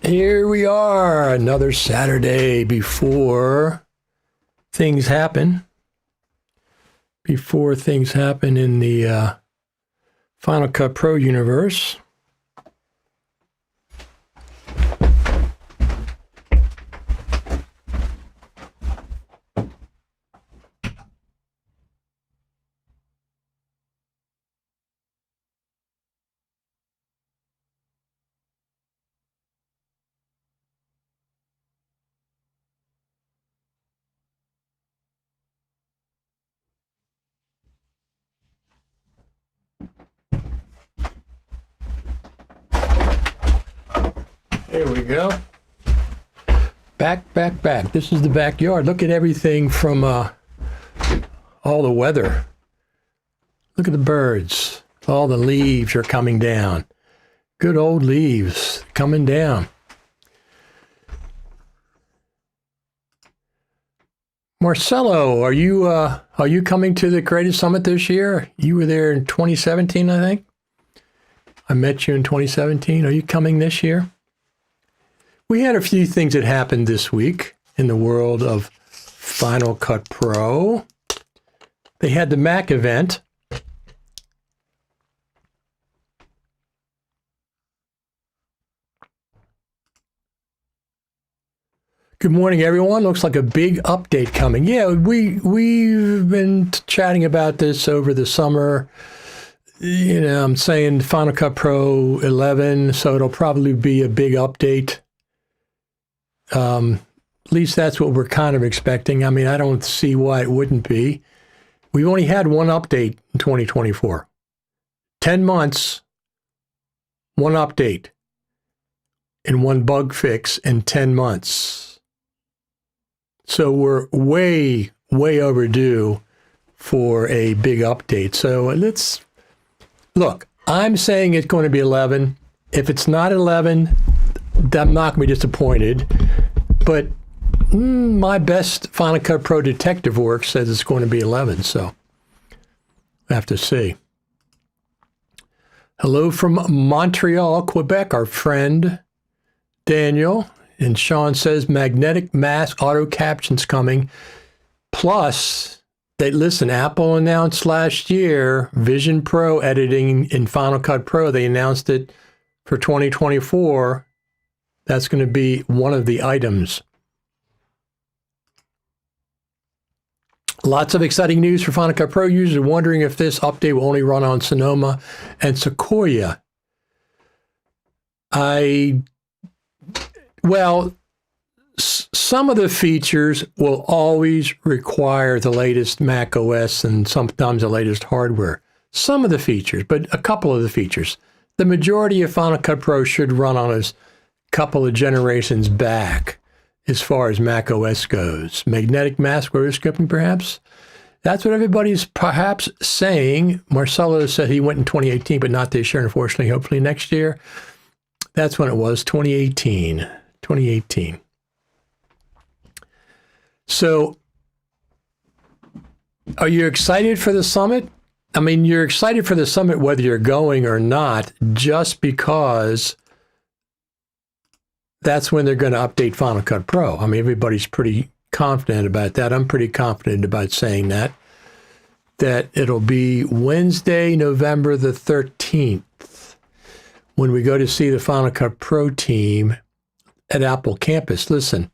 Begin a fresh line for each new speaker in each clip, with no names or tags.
Here we are, another Saturday before things happen. Before things happen in the Final Cut Pro universe. There we go. Back. This is the backyard. Look at everything from all the weather. Look at the birds. All the leaves are coming down. Good old leaves coming down. Marcelo, are you coming to the Creative Summit this year? You were there in 2017, I think. I met you in 2017. Are you coming this year? We had a few things that happened this week in the world of Final Cut Pro. They had the Mac event. Good morning, everyone. Looks like a big update coming. Yeah, we've been chatting about this over the summer. You know, I'm saying Final Cut Pro 11, so it'll probably be a big update. At least that's what we're kind of expecting. I mean, I don't see why it wouldn't be. We've only had one update in 2024. 10 months, one update, and one bug fix in 10 months. So we're way overdue for a big update. So let's look. I'm saying it's going to be 11. If it's not 11, I'm not going to be disappointed. But my best Final Cut Pro detective work says it's going to be 11. So I have to see. Hello from Montreal, Quebec, our friend Daniel. And Sean says magnetic mask auto captions coming. Plus, listen, Apple announced last year Vision Pro editing in Final Cut Pro. They announced it for 2024. That's going to be one of the items. Lots of exciting news for Final Cut Pro users wondering if this update will only run on Sonoma and Sequoia. Some of the features will always require the latest Mac OS and sometimes the latest hardware. Some of the features, but a couple of the features. The majority of Final Cut Pro should run on a couple of generations back as far as Mac OS goes. Magnetic mask rotoscoping, perhaps? That's what everybody's perhaps saying. Marcelo said he went in 2018, but not this year, unfortunately. Hopefully next year. That's when it was, 2018. So, are you excited for the summit? I mean, you're excited for the summit whether you're going or not, just because that's when they're going to update Final Cut Pro. I mean, everybody's pretty confident about that. I'm pretty confident about saying that it'll be Wednesday, November the 13th, when we go to see the Final Cut Pro team at Apple Campus. Listen,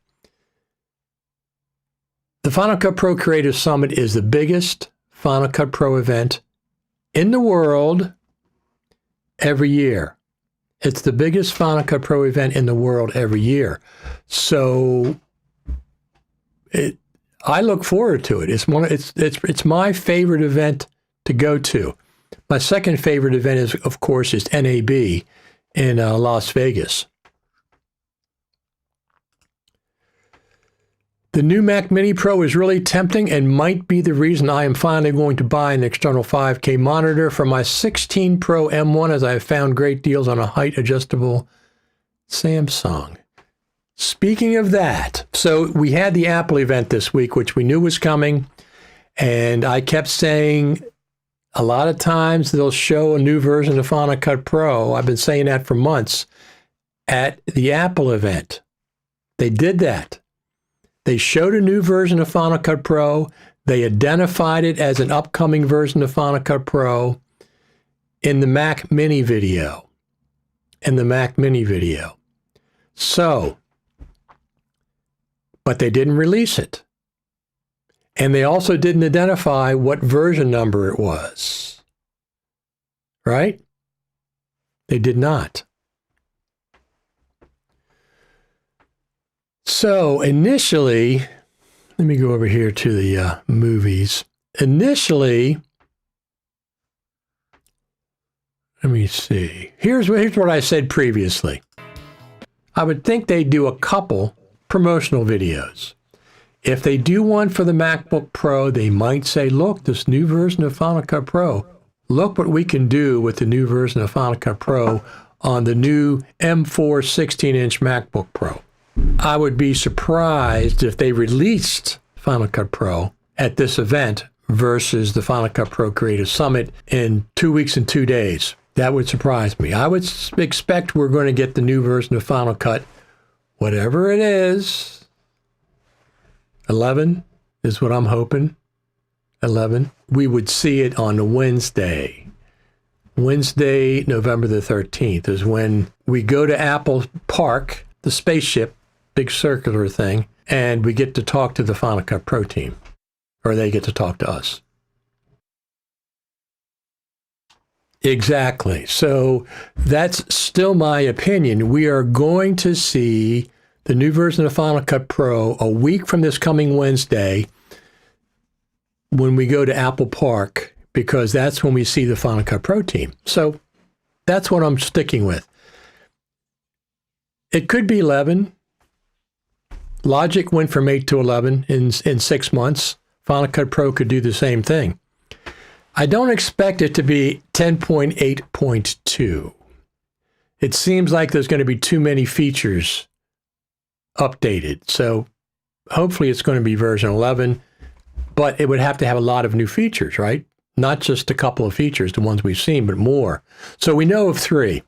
the Final Cut Pro Creative Summit is the biggest Final Cut Pro event in the world every year. It's the biggest Final Cut Pro event in the world every year. So I look forward to it. It's my favorite event to go to. My second favorite event is, of course, NAB in Las Vegas. The new Mac Mini Pro is really tempting and might be the reason I am finally going to buy an external 5K monitor for my 16 Pro M1, as I have found great deals on a height-adjustable Samsung. Speaking of that, so we had the Apple event this week, which we knew was coming, and I kept saying a lot of times they'll show a new version of Final Cut Pro. I've been saying that for months. at the Apple event. They did that. They showed a new version of Final Cut Pro. They identified it as an upcoming version of Final Cut Pro in the Mac Mini video. So, but they didn't release it. And they also didn't identify what version number it was. Right? They did not. So initially, let me go over here to the movies. Initially, let me see. Here's what I said previously. I would think they'd do a couple promotional videos. If they do one for the MacBook Pro, they might say, look, this new version of Final Cut Pro, look what we can do with the new version of Final Cut Pro on the new M4 16-inch MacBook Pro. I would be surprised if they released Final Cut Pro at this event versus the Final Cut Pro Creative Summit in 2 weeks and 2 days. That would surprise me. I would expect we're going to get the new version of Final Cut, whatever it is. 11 is what I'm hoping. 11. We would see it on Wednesday. Wednesday, November the 13th is when we go to Apple Park, the spaceship, big circular thing, and we get to talk to the Final Cut Pro team, or they get to talk to us. Exactly. So that's still my opinion. We are going to see the new version of Final Cut Pro a week from this coming Wednesday when we go to Apple Park, because that's when we see the Final Cut Pro team. So that's what I'm sticking with. It could be 11. Logic went from 8 to 11 in 6 months. Final Cut Pro could do the same thing. I don't expect it to be 10.8.2. It seems like there's going to be too many features updated. So hopefully it's going to be version 11, but it would have to have a lot of new features, right? Not just a couple of features, the ones we've seen, but more. So we know of 3.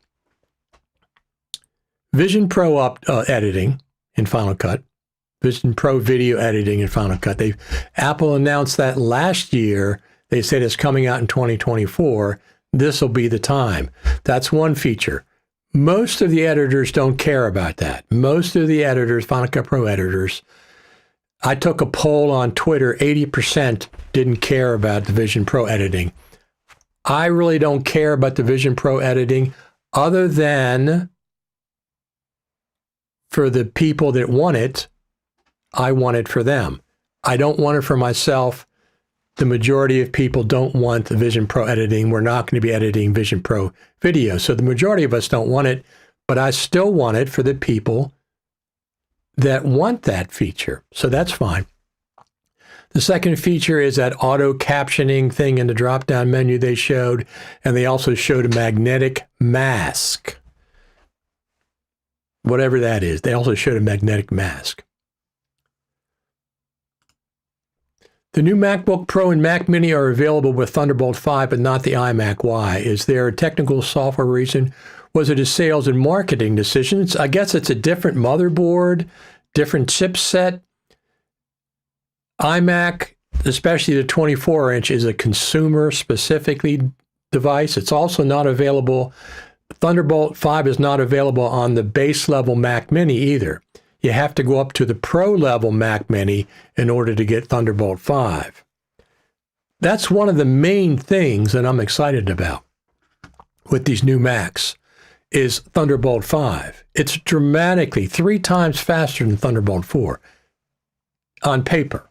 Vision Pro editing in Final Cut. Vision Pro video editing in Final Cut. Apple announced that last year. They said it's coming out in 2024. This will be the time. That's one feature. Most of the editors don't care about that. Most of the editors, Final Cut Pro editors, I took a poll on Twitter, 80% didn't care about the Vision Pro editing. I really don't care about the Vision Pro editing other than for the people that want it, I want it for them. I don't want it for myself. The majority of people don't want the Vision Pro editing. We're not going to be editing Vision Pro video. So the majority of us don't want it, but I still want it for the people that want that feature. So that's fine. The second feature is that auto captioning thing in the drop-down menu they showed, and they also showed a magnetic mask. Whatever that is. They also showed a magnetic mask. The new MacBook Pro and Mac Mini are available with Thunderbolt 5, but not the iMac. Why? Is there a technical software reason? Was it a sales and marketing decision? I guess it's a different motherboard, different chipset. iMac, especially the 24-inch, is a consumer-specifically device. It's also not available. Thunderbolt 5 is not available on the base-level Mac Mini either. You have to go up to the Pro-level Mac Mini in order to get Thunderbolt 5. That's one of the main things that I'm excited about with these new Macs is Thunderbolt 5. It's dramatically 3 times faster than Thunderbolt 4 on paper.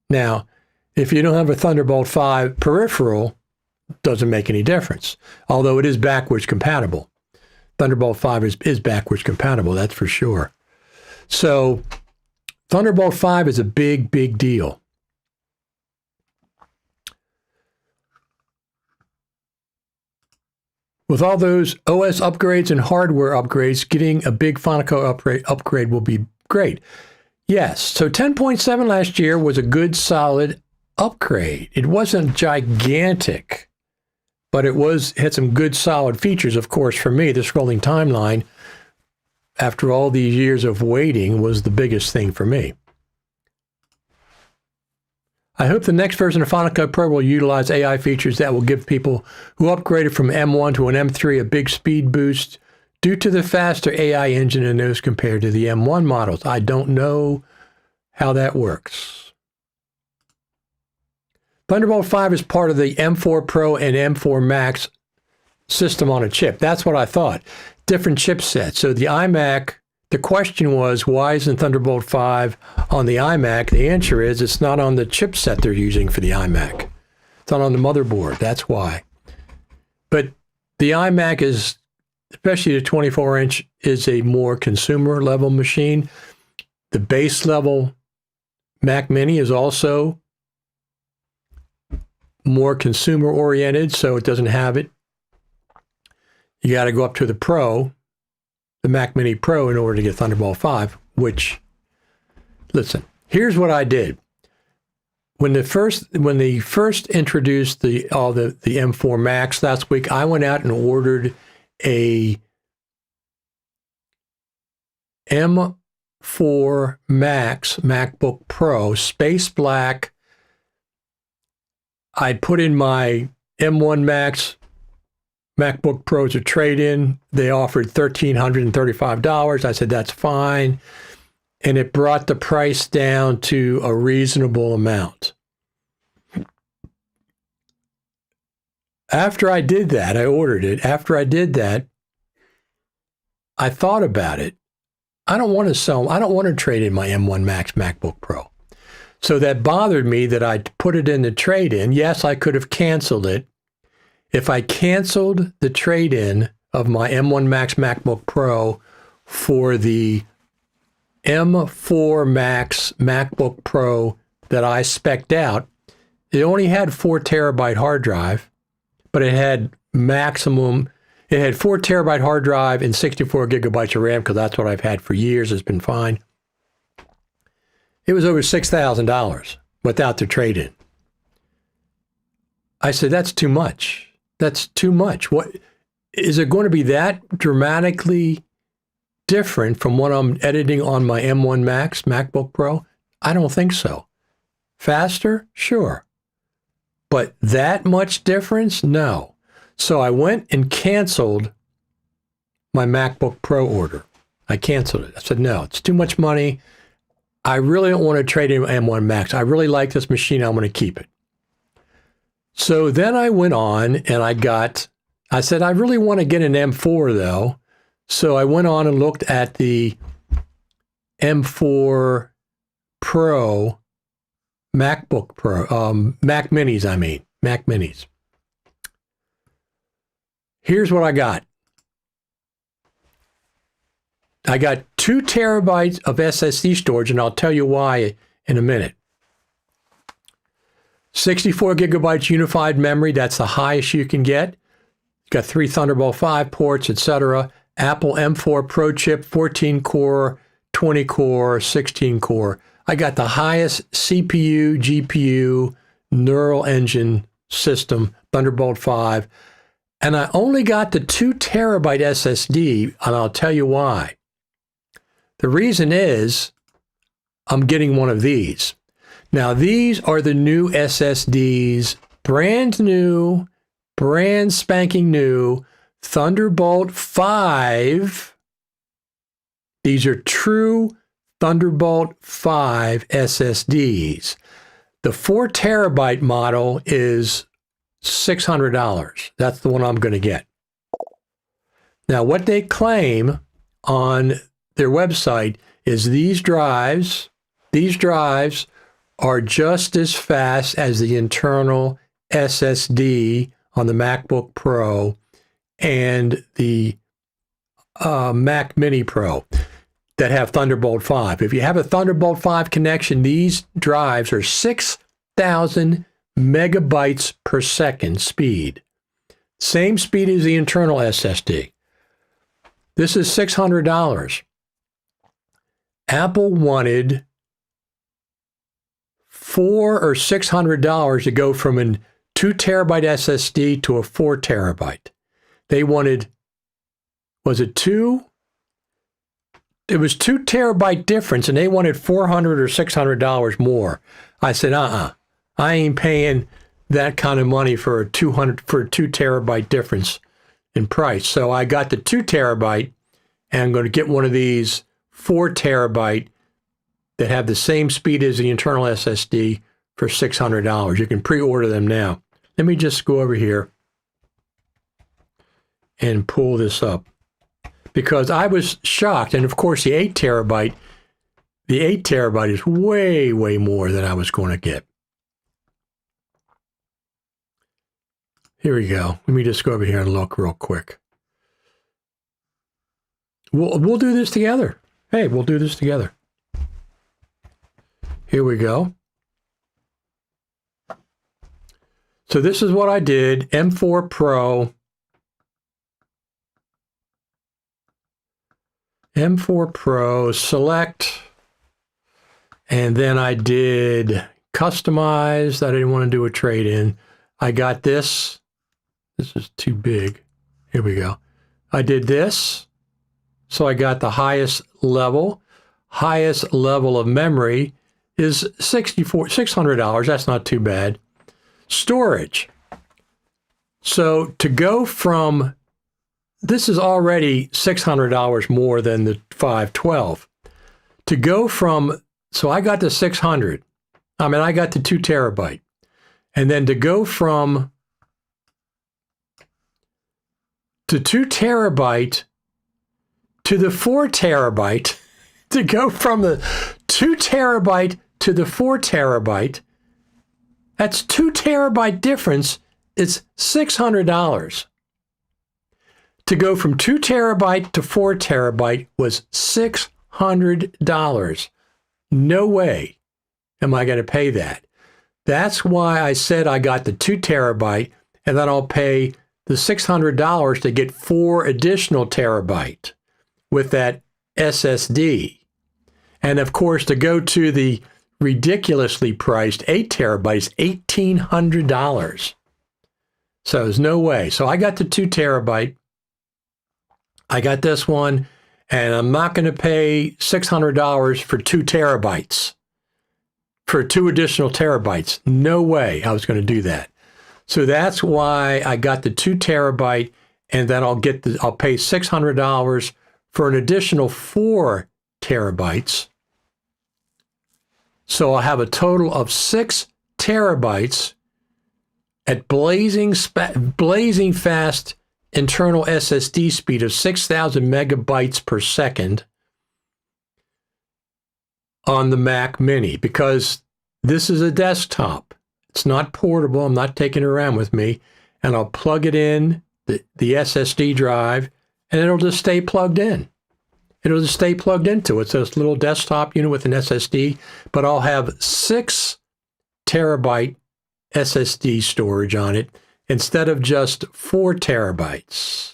Now, if you don't have a Thunderbolt 5 peripheral, it doesn't make any difference, although it is backwards compatible. Thunderbolt 5 is backwards compatible, that's for sure. So Thunderbolt 5 is a big, big deal. With all those OS upgrades and hardware upgrades, getting a big Final Cut upgrade will be great. Yes, so 10.7 last year was a good, solid upgrade. It wasn't gigantic, but it had some good, solid features. Of course, for me, the scrolling timeline after all these years of waiting, was the biggest thing for me. I hope the next version of Final Cut Pro will utilize AI features that will give people who upgraded from M1 to an M3 a big speed boost due to the faster AI engine in those compared to the M1 models. I don't know how that works. Thunderbolt 5 is part of the M4 Pro and M4 Max system on a chip. That's what I thought. Different chipsets. So the iMac, the question was, why isn't Thunderbolt 5 on the iMac? The answer is it's not on the chipset they're using for the iMac. It's not on the motherboard. That's why. But the iMac is, especially the 24-inch, is a more consumer-level machine. The base-level Mac Mini is also more consumer-oriented, so it doesn't have it. You got to go up to the Pro, the Mac Mini Pro, in order to get Thunderbolt 5, which, listen, here's what I did. When they first introduced the M4 Max last week, I went out and ordered a M4 Max MacBook Pro, space black. I put in my M1 Max MacBook Pro to trade in. They offered $1,335. I said, that's fine. And it brought the price down to a reasonable amount. After I did that, I ordered it. After I did that, I thought about it. I don't want to trade in my M1 Max MacBook Pro. So that bothered me that I put it in the trade-in. Yes, I could have canceled it. If I canceled the trade-in of my M1 Max MacBook Pro for the M4 Max MacBook Pro that I spec'd out, it only had 4 terabyte hard drive, but it had 4 terabyte hard drive and 64 gigabytes of RAM, because that's what I've had for years. It's been fine. It was over $6,000 without the trade-in. I said, that's too much. That's too much. What is it going to be that dramatically different from what I'm editing on my M1 Max MacBook Pro? I don't think so. Faster? Sure. But that much difference? No. So I went and canceled my MacBook Pro order. I canceled it. I said, no, it's too much money. I really don't want to trade in M1 Max. I really like this machine. I'm going to keep it. So then I went on and I said, I really want to get an M4 though. So I went on and looked at the M4 Pro, MacBook Pro, Mac Minis, Mac Minis. Here's what I got. I got 2 terabytes of SSD storage, and I'll tell you why in a minute. 64 gigabytes unified memory, that's the highest you can get. Got 3 Thunderbolt 5 ports, etc. Apple M4 Pro chip, 14 core, 20 core, 16 core. I got the highest CPU, GPU, neural engine system, Thunderbolt 5. And I only got the 2 terabyte SSD, and I'll tell you why. The reason is I'm getting one of these. Now, these are the new SSDs, brand new, brand spanking new, Thunderbolt 5. These are true Thunderbolt 5 SSDs. The 4 terabyte model is $600. That's the one I'm going to get. Now, what they claim on their website is these drives are just as fast as the internal SSD on the MacBook Pro and the Mac Mini Pro that have Thunderbolt 5. If you have a Thunderbolt 5 connection, these drives are 6,000 megabytes per second speed. Same speed as the internal SSD. This is $600. Apple wanted $400 or $600 to go from a 2 terabyte SSD to a 4 terabyte. They wanted, was it 2? it was 2 terabyte difference, and they wanted $400 or $600 more. I said, I ain't paying that kind of money for a 2 terabyte difference in price. So I got the 2 terabyte, and I'm going to get one of these 4 terabyte that have the same speed as the internal SSD for $600. You can pre-order them now. Let me just go over here and pull this up, because I was shocked. And of course, the 8 terabyte is way, way more than I was going to get. Here we go. Let me just go over here and look real quick. We'll do this together. Hey, we'll do this together. Here we go. So this is what I did. M4 Pro. M4 Pro, select. And then I did customized. I didn't want to do a trade-in. I got this. This is too big. Here we go. I did this. So I got the highest level. Highest level of memory is $600. That's not too bad. Storage. So to go from, this is already $600 more than the 512. To go from, so I got the 600. I got the 2 terabyte. And then to go from the 2 terabyte to the 4 terabyte, to go from the 2 terabyte to the 4 terabyte, that's 2 terabyte difference. It's $600. To go from 2 terabyte to 4 terabyte was $600. No way am I going to pay that. That's why I said I got the 2 terabyte, and then I'll pay the $600 to get 4 additional terabyte with that SSD. And of course, to go to the ridiculously priced 8 terabytes, $1,800. So there's no way. So I got the 2 terabyte. I got this one, and I'm not going to pay $600 for 2 terabytes, for 2 additional terabytes. No way I was going to do that. So that's why I got the 2 terabyte, and then I'll pay $600 for an additional 4 terabytes. So I'll have a total of 6 terabytes at blazing fast internal SSD speed of 6,000 megabytes per second on the Mac Mini, because this is a desktop. It's not portable. I'm not taking it around with me. And I'll plug it in, the SSD drive, and it'll just stay plugged in. It'll just stay plugged into it. So it's a little desktop unit with an SSD, but I'll have 6 terabyte SSD storage on it instead of just 4 terabytes.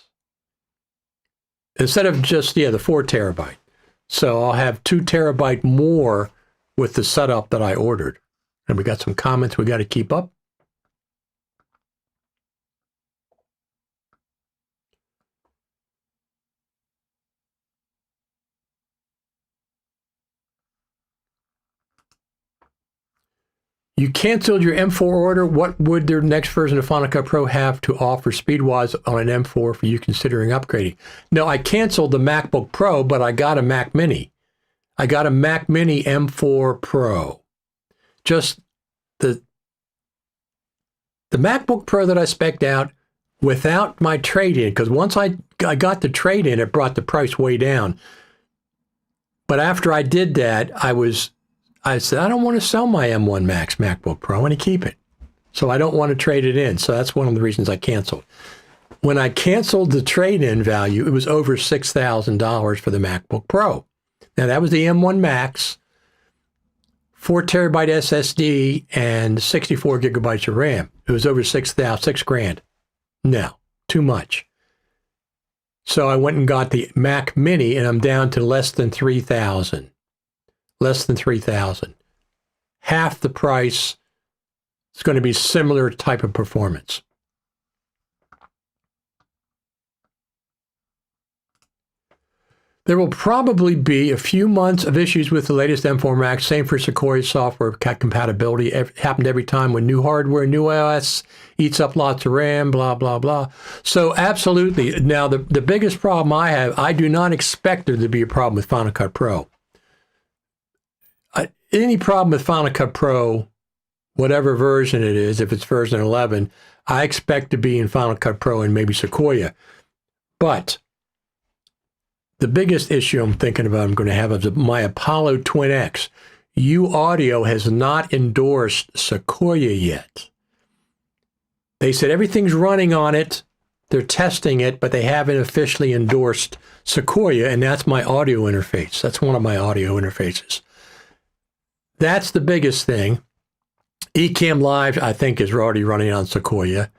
Instead of just, the 4 terabyte. So I'll have 2 terabyte more with the setup that I ordered. And we got some comments we got to keep up. You canceled your M4 order. What would their next version of Final Cut Pro have to offer speed-wise on an M4 for you considering upgrading? No, I canceled the MacBook Pro, but I got a Mac Mini. I got a Mac Mini M4 Pro. Just the MacBook Pro that I spec'd out without my trade-in, because once I got the trade-in, it brought the price way down. But after I did that, I said, I don't want to sell my M1 Max MacBook Pro. I want to keep it. So I don't want to trade it in. So that's one of the reasons I canceled. When I canceled the trade-in value, it was over $6,000 for the MacBook Pro. Now, that was the M1 Max, 4 terabyte SSD, and 64 gigabytes of RAM. It was over $6,000. No, too much. So I went and got the Mac Mini, and I'm down to less than $3,000. Less than $3,000. Half the price. It's going to be similar type of performance. There will probably be a few months of issues with the latest M4 Max. Same for Sequoia software compatibility. It happened every time when new hardware, new OS eats up lots of RAM, blah, blah, blah. So absolutely. Now, the biggest problem I have, I do not expect there to be a problem with Final Cut Pro. Any problem with Final Cut Pro, whatever version it is, if it's version 11, I expect to be in Final Cut Pro and maybe Sequoia. But the biggest issue I'm thinking about I'm going to have is my Apollo Twin X. U-Audio has not endorsed Sequoia yet. They said everything's running on it. They're testing it, but they haven't officially endorsed Sequoia, and that's my audio interface. That's one of my audio interfaces. That's the biggest thing. Ecamm Live, I think, is already running on Sequoia.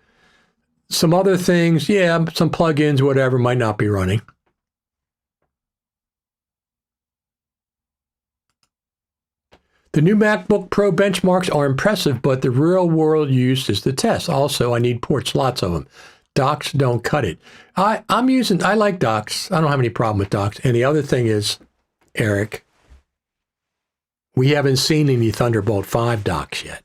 Some other things, yeah, some plugins, whatever, might not be running. The new MacBook Pro benchmarks are impressive, but the real-world use is the test. Also, I need ports, lots of them. Docks don't cut it. I like docks. I don't have any problem with docks. And the other thing is, Eric, we haven't seen any Thunderbolt 5 docks yet.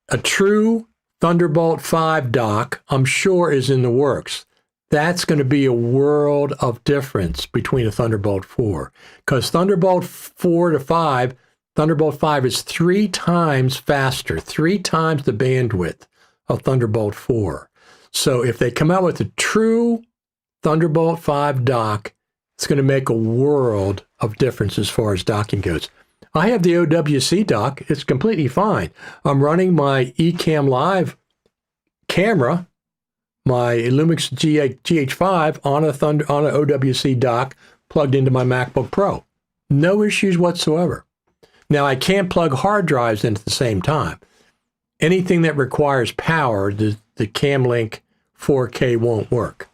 A true Thunderbolt 5 dock, I'm sure, is in the works. That's going to be a world of difference between a Thunderbolt 4. Because Thunderbolt 4 to 5, Thunderbolt 5 is 3 times faster, 3 times the bandwidth of Thunderbolt 4. So if they come out with a true Thunderbolt 5 dock, it's going to make a world of difference as far as docking goes. I have the OWC dock. It's completely fine. I'm running my Ecamm Live camera, my Lumix GH5 on a OWC dock plugged into my MacBook Pro. No issues whatsoever. Now, I can't plug hard drives in at the same time. Anything that requires power, the CamLink 4K won't work.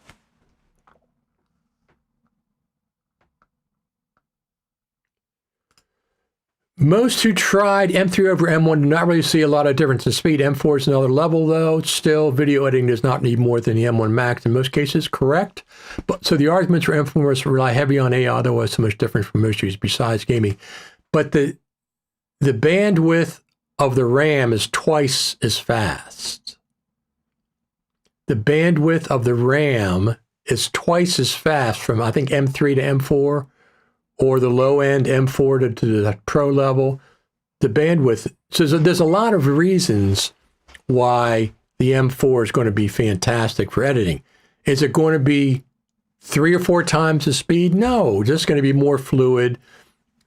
Most who tried M3 over M1 do not really see a lot of difference in speed. M4 is another level, though. Still, video editing does not need more than the M1 Max in most cases, correct? But so the arguments for M4 rely heavy on AI, although it's so much different from most users besides gaming. But the bandwidth of the RAM is twice as fast. The bandwidth of the RAM is twice as fast from, I think, M3 to M4, or the low-end M4 to the Pro level. The bandwidth, so there's a lot of reasons why the M4 is going to be fantastic for editing. Is it going to be 3 or 4 times the speed? No, just going to be more fluid.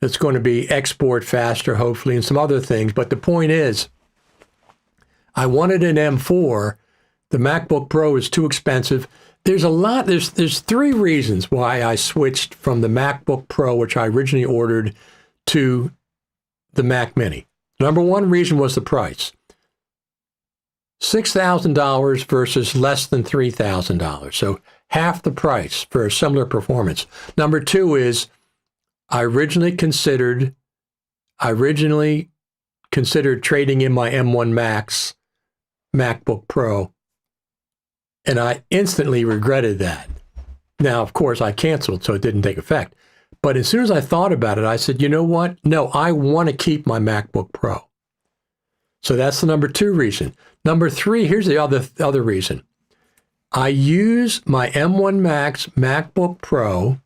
It's going to be export faster, hopefully, and some other things. But the point is, I wanted an M4. The MacBook Pro is too expensive. There's 3 reasons why I switched from the MacBook Pro, which I originally ordered, to the Mac Mini. Number one reason was the price. $6,000 versus less than $3,000. So half the price for a similar performance. Number two is I originally considered trading in my M1 Max MacBook Pro, and I instantly regretted that. Now, of course, I canceled, so it didn't take effect. But as soon as I thought about it, I said, you know what? No, I want to keep my MacBook Pro. So that's the number 2 reason. Number 3, here's the other reason. I use my M1 Max MacBook Pro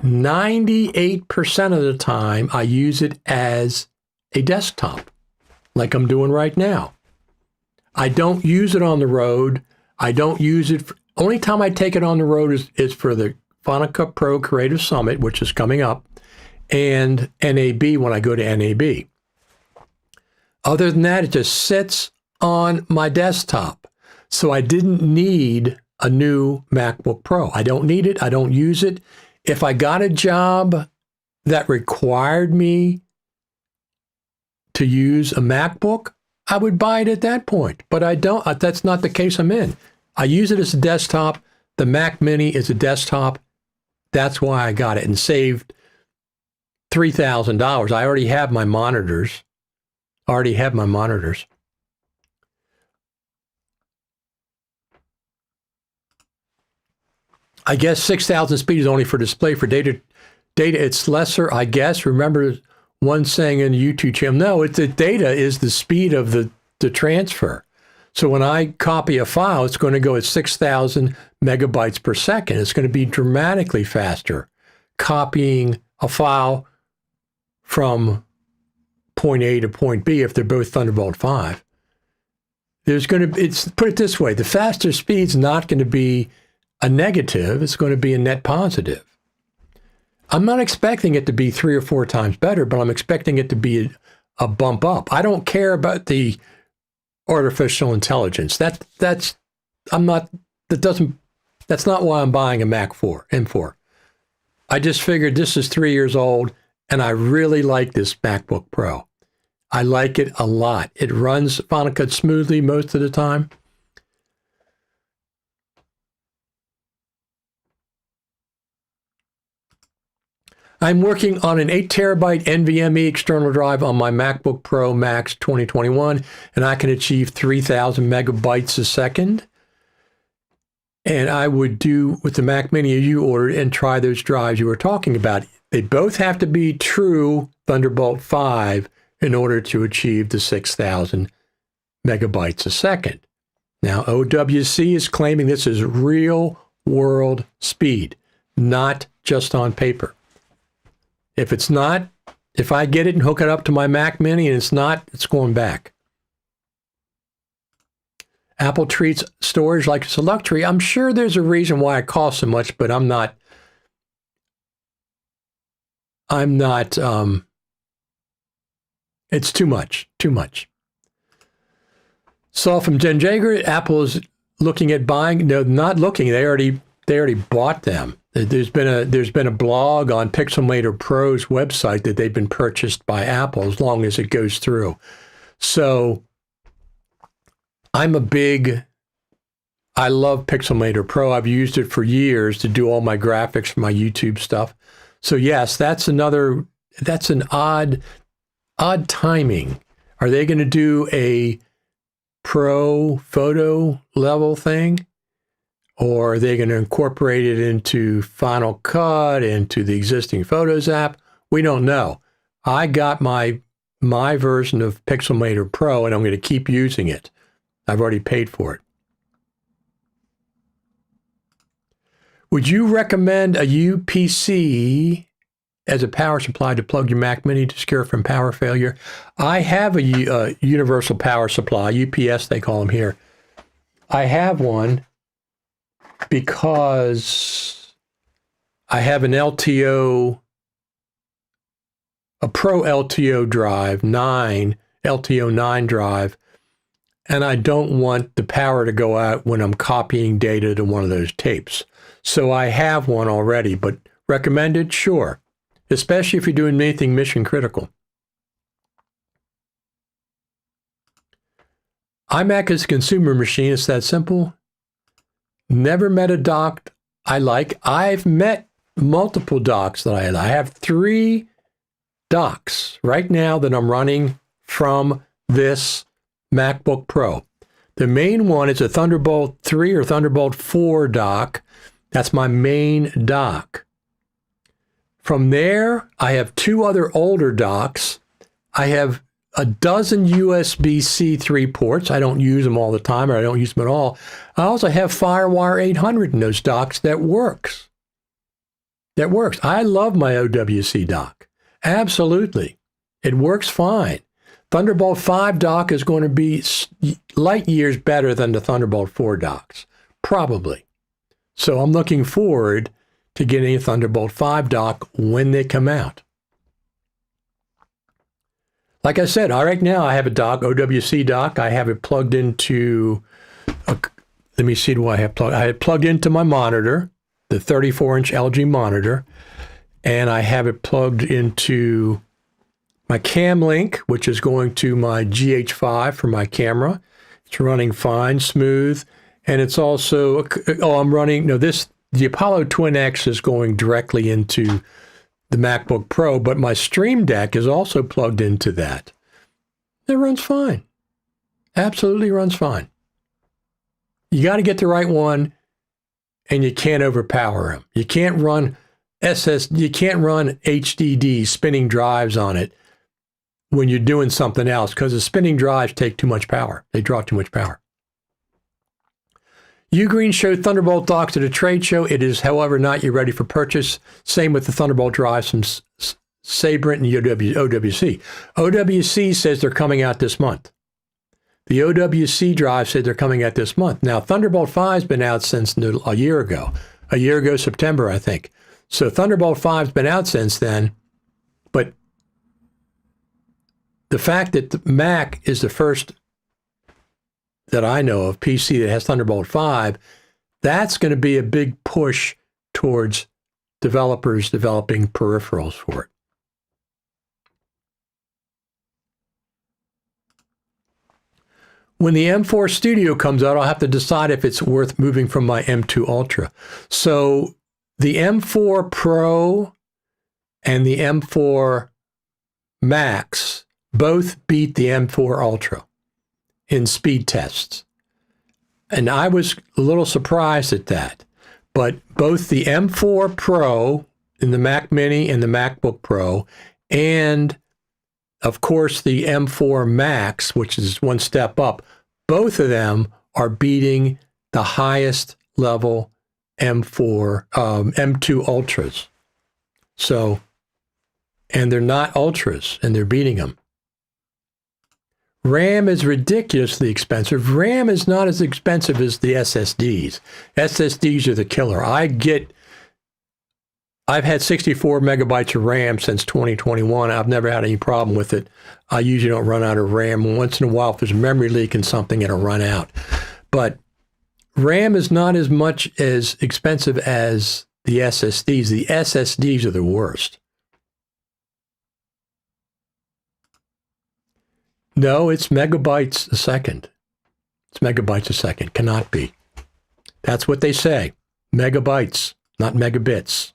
98% of the time. I use it as a desktop, like I'm doing right now. I don't use it on the road. I don't use it. Only time I take it on the road is for the Final Cut Pro Creative Summit, which is coming up, and NAB when I go to NAB. Other than that, it just sits on my desktop. So I didn't need a new MacBook Pro. I don't need it. I don't use it. If I got a job that required me to use a MacBook, I would buy it at that point. But I don't. That's not the case I'm in. I use it as a desktop. The Mac Mini is a desktop. That's why I got it and saved $3,000. I already have my monitors. I guess 6,000 speed is only for display. For data, it's lesser, I guess. Remember one saying in the YouTube channel, no, the data is the speed of the transfer. So when I copy a file, it's going to go at 6,000 megabytes per second. It's going to be dramatically faster copying a file from point A to point B if they're both Thunderbolt 5. There's going to, put it this way, the faster speed's not going to be a negative, it's going to be a net positive. I'm not expecting it to be 3 or 4 times better, but I'm expecting it to be a bump up. I don't care about the artificial intelligence. That's not why I'm buying a Mac 4, M4. I just figured this is 3 years old, and I really like this MacBook Pro. I like it a lot. It runs Final Cut smoothly most of the time. I'm working on an 8 terabyte NVMe external drive on my MacBook Pro Max 2021, and I can achieve 3,000 megabytes a second. And I would do with the Mac Mini you ordered and try those drives you were talking about. They both have to be true Thunderbolt 5 in order to achieve the 6,000 megabytes a second. Now, OWC is claiming this is real world speed, not just on paper. If it's not, if I get it and hook it up to my Mac Mini and it's not, it's going back. Apple treats storage like it's a luxury. I'm sure there's a reason why it costs so much, but I'm not, it's too much. So from Jen Jager, Apple is looking at buying, no, not looking, they already bought them. There's been a blog on Pixelmator Pro's website that they've been purchased by Apple as long as it goes through. So I love Pixelmator Pro. I've used it for years to do all my graphics for my YouTube stuff. So yes, that's an odd timing. Are they going to do a pro photo level thing? Or are they going to incorporate it into Final Cut, into the existing Photos app? We don't know. I got my version of Pixelmator Pro, and I'm going to keep using it. I've already paid for it. Would you recommend a UPC as a power supply to plug your Mac Mini to secure from power failure? I have a universal power supply, UPS they call them here. I have one because I have an LTO, a Pro LTO drive, LTO 9 drive, and I don't want the power to go out when I'm copying data to one of those tapes. So I have one already, but recommended? Sure. Especially if you're doing anything mission critical. iMac is a consumer machine. It's that simple. Never met a dock I like. I've met multiple docks that I like. I have 3 docks right now that I'm running from this MacBook Pro. The main one is a Thunderbolt 3 or Thunderbolt 4 dock. That's my main dock. From there, I have 2 other older docks. I have a dozen USB-C 3 ports. I don't use them all the time, or I don't use them at all. I also have FireWire 800 in those docks that works. I love my OWC dock. Absolutely. It works fine. Thunderbolt 5 dock is going to be light years better than the Thunderbolt 4 docks, probably. So I'm looking forward to getting a Thunderbolt 5 dock when they come out. Like I said, right now I have a dock, OWC dock. I have it plugged into, let me see, do I have plugged? I had plugged into my monitor, the 34-inch LG monitor, and I have it plugged into my Cam Link, which is going to my GH5 for my camera. It's running fine, smooth, and it's also, the Apollo Twin X is going directly into the MacBook Pro, but my Stream Deck is also plugged into that. It runs fine. Absolutely runs fine. You got to get the right one. and you can't overpower them. You can't run you can't run HDD spinning drives on it when you're doing something else, because the spinning drives take too much power. They draw too much power. Ugreen showed Thunderbolt docks at a trade show. It is, however, not yet ready for purchase. Same with the Thunderbolt drives from Sabrent and OWC. OWC says they're coming out this month. The OWC drive said they're coming out this month. Now, Thunderbolt 5 has been out since a year ago. A year ago, September, I think. So Thunderbolt 5 has been out since then. But the fact that the Mac is the first that I know of PC that has Thunderbolt 5, that's going to be a big push towards developers developing peripherals for it. When the M4 Studio comes out, I'll have to decide if it's worth moving from my M2 Ultra. So the M4 Pro and the M4 Max both beat the M4 Ultra in speed tests. And I was a little surprised at that. But both the M4 Pro in the Mac Mini and the MacBook Pro, and of course the M4 Max, which is one step up, both of them are beating the highest level M2 Ultras. So, and they're not Ultras, and they're beating them. RAM is ridiculously expensive. RAM is not as expensive as the SSDs. SSDs are the killer. I've had 64 megabytes of RAM since 2021. I've never had any problem with it. I usually don't run out of RAM. Once in a while, if there's a memory leak in something, it'll run out. But RAM is not as much as expensive as the SSDs. The SSDs are the worst. No, it's megabytes a second. It's megabytes a second. Cannot be. That's what they say. Megabytes, not megabits.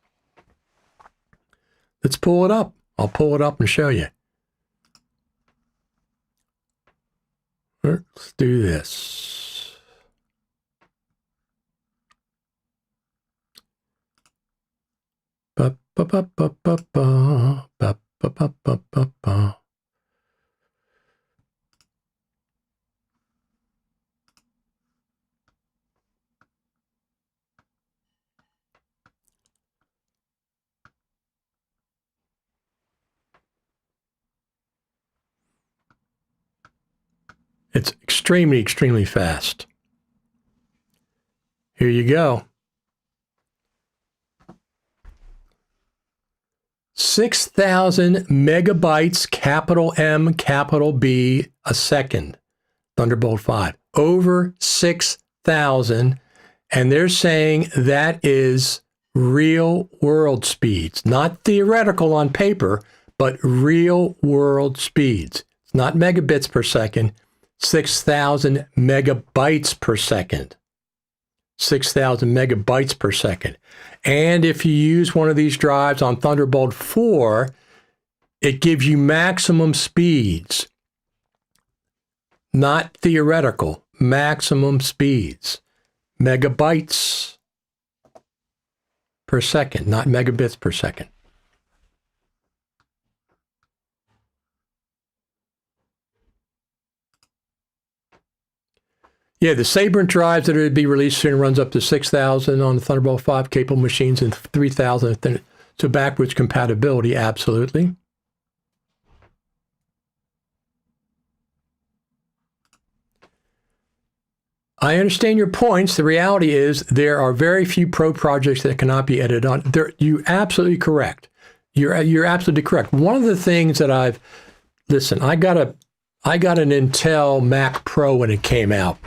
Let's pull it up. I'll pull it up and show you. Let's do this. Ba ba ba ba ba ba ba ba ba ba ba ba. It's extremely, extremely fast. Here you go. 6,000 megabytes, capital M, capital B, a second. Thunderbolt 5. Over 6,000. And they're saying that is real world speeds. Not theoretical on paper, but real world speeds. It's not megabits per second. 6,000 megabytes per second. 6,000 megabytes per second. And if you use one of these drives on Thunderbolt 4, it gives you maximum speeds. Not theoretical, maximum speeds. Megabytes per second, not megabits per second. Yeah, the Sabrent drives that are to be released soon runs up to 6,000 on the Thunderbolt 5 capable machines and 3,000. So backwards compatibility, absolutely. I understand your points. The reality is there are very few pro projects that cannot be edited on. You're absolutely correct. You're absolutely correct. One of the things that listen, I got an Intel Mac Pro when it came out.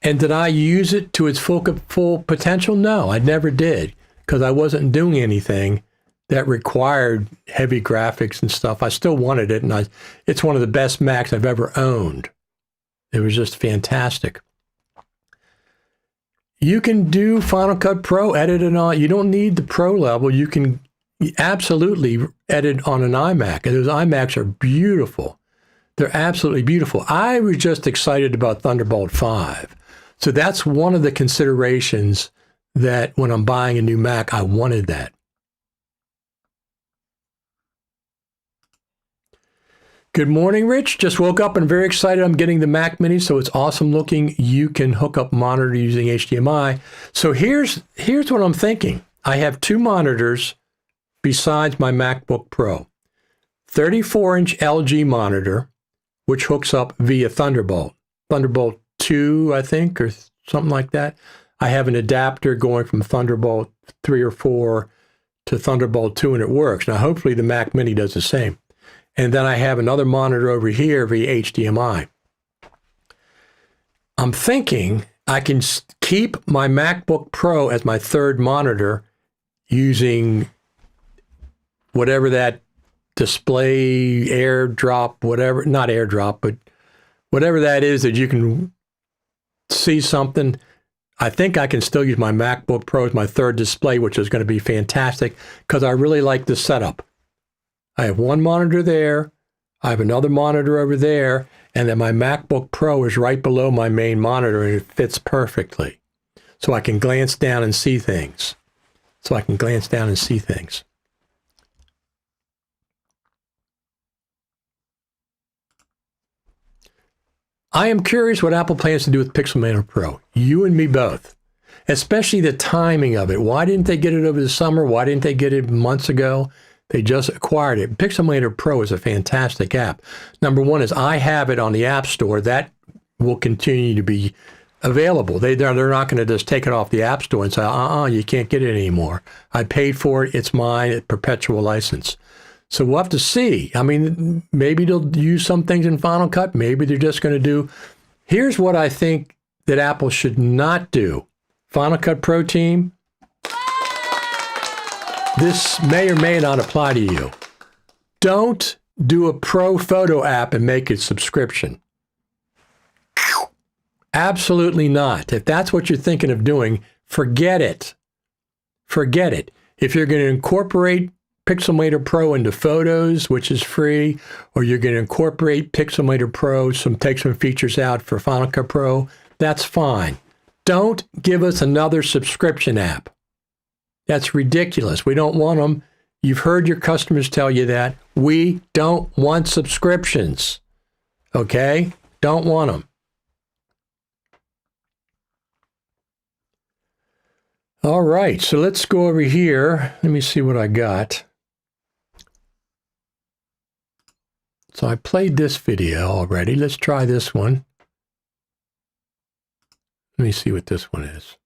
And did I use it to its full potential? No, I never did, because I wasn't doing anything that required heavy graphics and stuff. I still wanted it, and it's one of the best Macs I've ever owned. It was just fantastic. You can do Final Cut Pro, edit it on. You don't need the Pro level. You can absolutely edit on an iMac, and those iMacs are beautiful. They're absolutely beautiful. I was just excited about Thunderbolt 5. So that's one of the considerations that when I'm buying a new Mac, I wanted that. Good morning, Rich. Just woke up and very excited. I'm getting the Mac Mini, so it's awesome looking. You can hook up monitor using HDMI. So here's what I'm thinking. I have two monitors besides my MacBook Pro. 34-inch LG monitor, which hooks up via Thunderbolt. Thunderbolt 2, I think, or something like that. I have an adapter going from Thunderbolt 3 or 4 to Thunderbolt 2, and it works. Now, hopefully the Mac Mini does the same. And then I have another monitor over here via HDMI. I'm thinking I can keep my MacBook Pro as my third monitor using whatever that display airdrop, whatever, not airdrop, but whatever that is that you can see something. I think I can still use my MacBook Pro as my third display, which is going to be fantastic because I really like the setup. I have one monitor there, I have another monitor over there, and then my MacBook Pro is right below my main monitor, and it fits perfectly. So I can glance down and see things. I am curious what Apple plans to do with Pixelmator Pro. You and me both. Especially the timing of it. Why didn't they get it over the summer? Why didn't they get it months ago? They just acquired it. Pixelmator Pro is a fantastic app. Number one is I have it on the App Store. That will continue to be available. They're not going to just take it off the App Store and say, you can't get it anymore. I paid for it. It's mine. It's perpetual license. So we'll have to see. I mean, maybe they'll use some things in Final Cut. Maybe they're just going to do. Here's what I think that Apple should not do. Final Cut Pro team, this may or may not apply to you. Don't do a Pro photo app and make it subscription. Absolutely not. If that's what you're thinking of doing, forget it. Forget it. If you're going to incorporate Pixelmator Pro into Photos, which is free, or you're going to incorporate Pixelmator Pro, take some features out for Final Cut Pro, that's fine. Don't give us another subscription app. That's ridiculous. We don't want them. You've heard your customers tell you that. We don't want subscriptions. Okay? Don't want them. All right, so let's go over here. Let me see what I got. So I played this video already. Let's try this one. Let me see what this one is.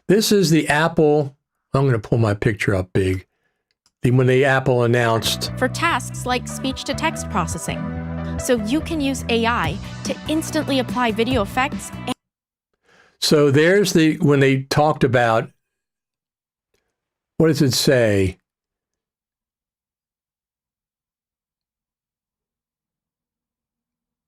This is the Apple. I'm going to pull my picture up big. When the Apple announced.
For tasks like speech-to-text processing. So you can use AI to instantly apply video effects.
So there's when they talked about, what does it say?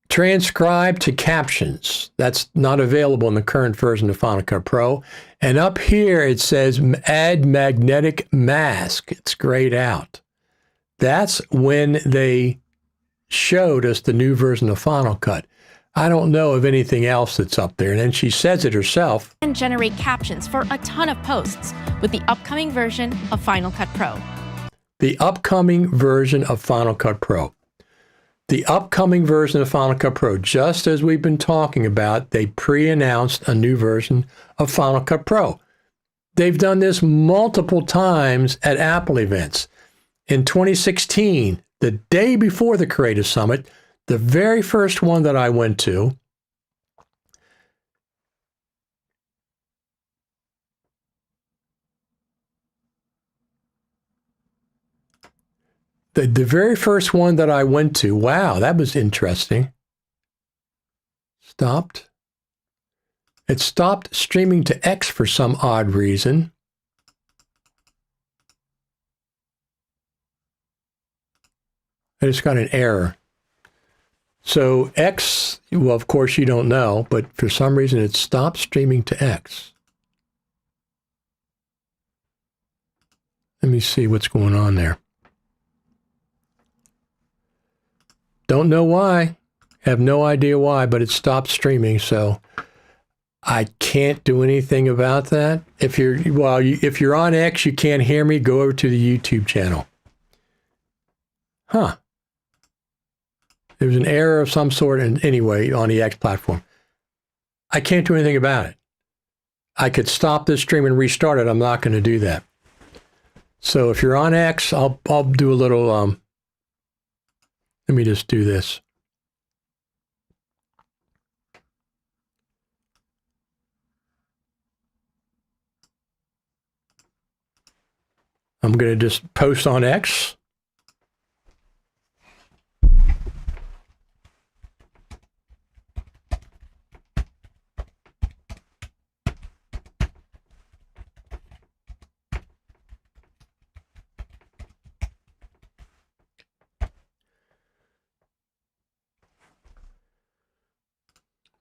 Transcribe to captions. That's not available in the current version of Final Cut Pro. And up here it says add magnetic mask. It's grayed out. That's when they showed us the new version of Final Cut. I don't know of anything else that's up there. And then she says it herself.
And generate captions for a ton of posts with the upcoming version of Final Cut Pro.
The upcoming version of Final Cut Pro. The upcoming version of Final Cut Pro, just as we've been talking about, they pre-announced a new version of Final Cut Pro. They've done this multiple times at Apple events. In 2016, the day before the Creative Summit, the very first one that I went to, the very first one that I went to, wow, that was interesting. Stopped. It stopped streaming to X for some odd reason. I just got an error. So X, well, of course you don't know, but for some reason it stopped streaming to X. Let me see what's going on there. Don't know why. Have no idea why, but it stopped streaming. So I can't do anything about that. If you're on X, you can't hear me, go over to the YouTube channel. Huh. There was an error of some sort, and anyway, on the X platform. I can't do anything about it. I could stop this stream and restart it. I'm not going to do that. So if you're on X, I'll do a little, let me just do this. I'm going to just post on X.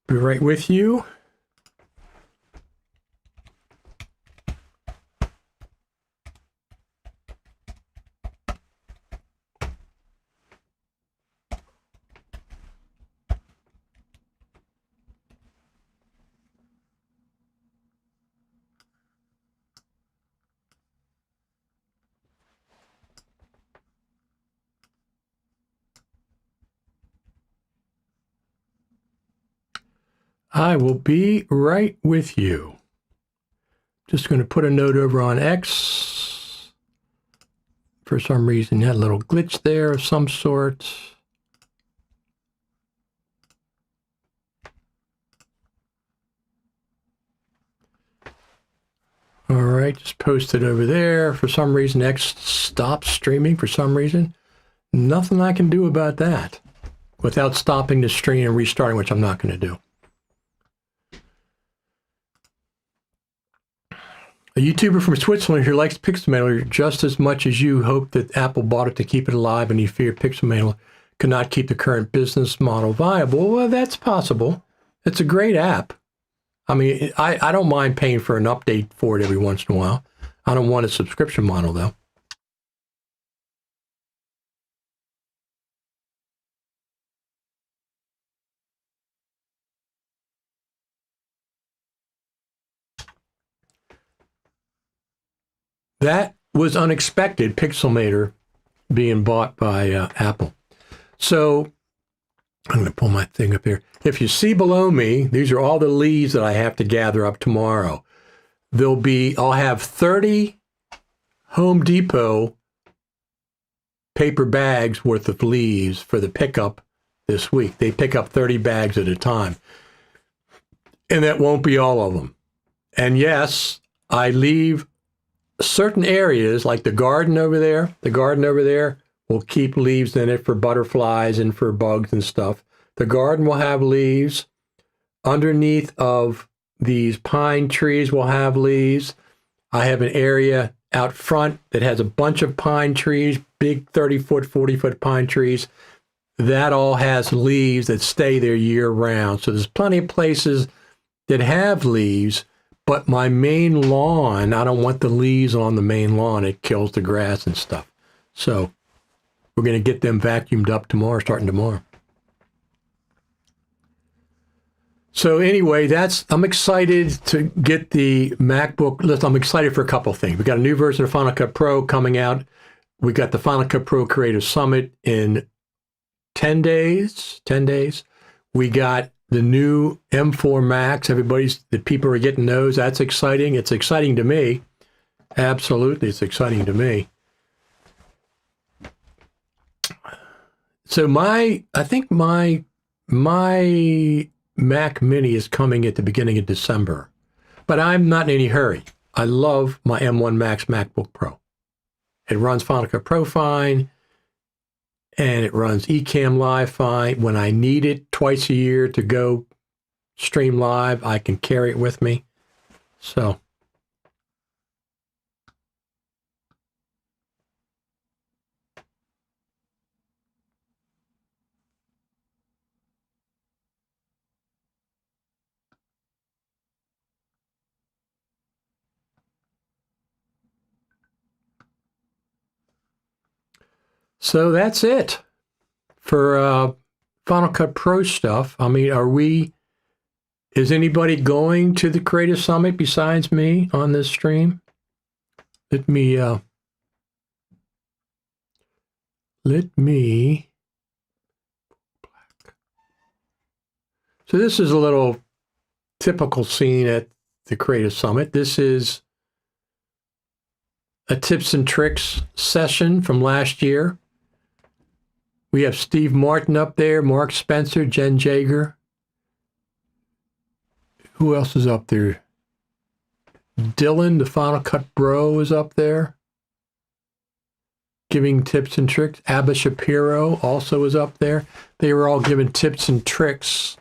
Be right with you. I will be right with you. Just going to put a note over on X. For some reason, you had a little glitch there of some sort. All right, just post it over there. For some reason, X stopped streaming for some reason. Nothing I can do about that without stopping the stream and restarting, which I'm not going to do. A YouTuber from Switzerland who likes Pixelmator just as much as you hope that Apple bought it to keep it alive, and you fear Pixelmator cannot keep the current business model viable. Well, that's possible. It's a great app. I mean, I don't mind paying for an update for it every once in a while. I don't want a subscription model, though. That was unexpected, Pixelmator being bought by Apple. So I'm going to pull my thing up here. If you see below me, these are all the leaves that I have to gather up tomorrow. I'll have 30 Home Depot paper bags worth of leaves for the pickup this week. They pick up 30 bags at a time. And that won't be all of them. And yes, I leave certain areas like the garden over there will keep leaves in it for butterflies and for bugs and stuff. The garden will have leaves. Underneath of these pine trees will have leaves. I have an area out front that has a bunch of pine trees, big 30-foot, 40-foot pine trees. That all has leaves that stay there year round. So there's plenty of places that have leaves. But my main lawn, I don't want the leaves on the main lawn. It kills the grass and stuff. So we're going to get them vacuumed up tomorrow, starting tomorrow. So anyway, I'm excited to get the MacBook. Listen, I'm excited for a couple of things. We got a new version of Final Cut Pro coming out. We got the Final Cut Pro Creative Summit in 10 days. We got the new M4 Max. The people are getting those. That's exciting. It's exciting to me. Absolutely, it's exciting to me. So I think my Mac Mini is coming at the beginning of December, but I'm not in any hurry. I love my M1 Max MacBook Pro. It runs Final Cut Pro fine, and it runs Ecamm Live fine. When I need it twice a year to go stream live, I can carry it with me. So that's it for Final Cut Pro stuff. I mean, Is anybody going to the Creative Summit besides me on this stream? Let me So this is a little typical scene at the Creative Summit. This is a tips and tricks session from last year. We have Steve Martin up there, Mark Spencer, Jen Jager. Who else is up there? Dylan, the Final Cut Bro, is up there, giving tips and tricks. Abba Shapiro also is up there. They were all giving tips and tricks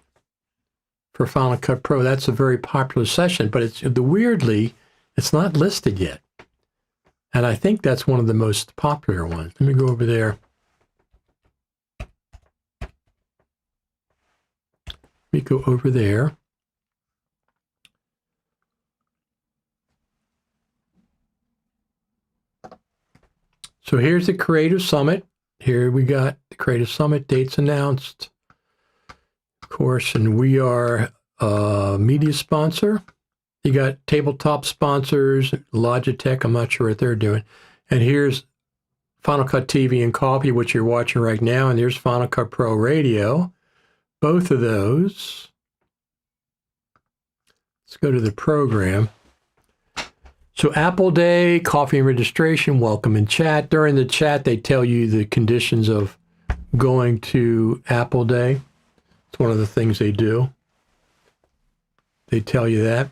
for Final Cut Pro. That's a very popular session, but weirdly, it's not listed yet. And I think that's one of the most popular ones. Let me go over there. So here's the Creative Summit. Here we got the Creative Summit dates announced, of course, and we are a media sponsor. You got tabletop sponsors, Logitech, I'm not sure what they're doing. And here's Final Cut TV and Coffee, which you're watching right now, and there's Final Cut Pro Radio. Both of those. Let's go to the program. So Apple Day, coffee and registration, welcome in chat. During the chat, they tell you the conditions of going to Apple Day. It's one of the things they do. They tell you that.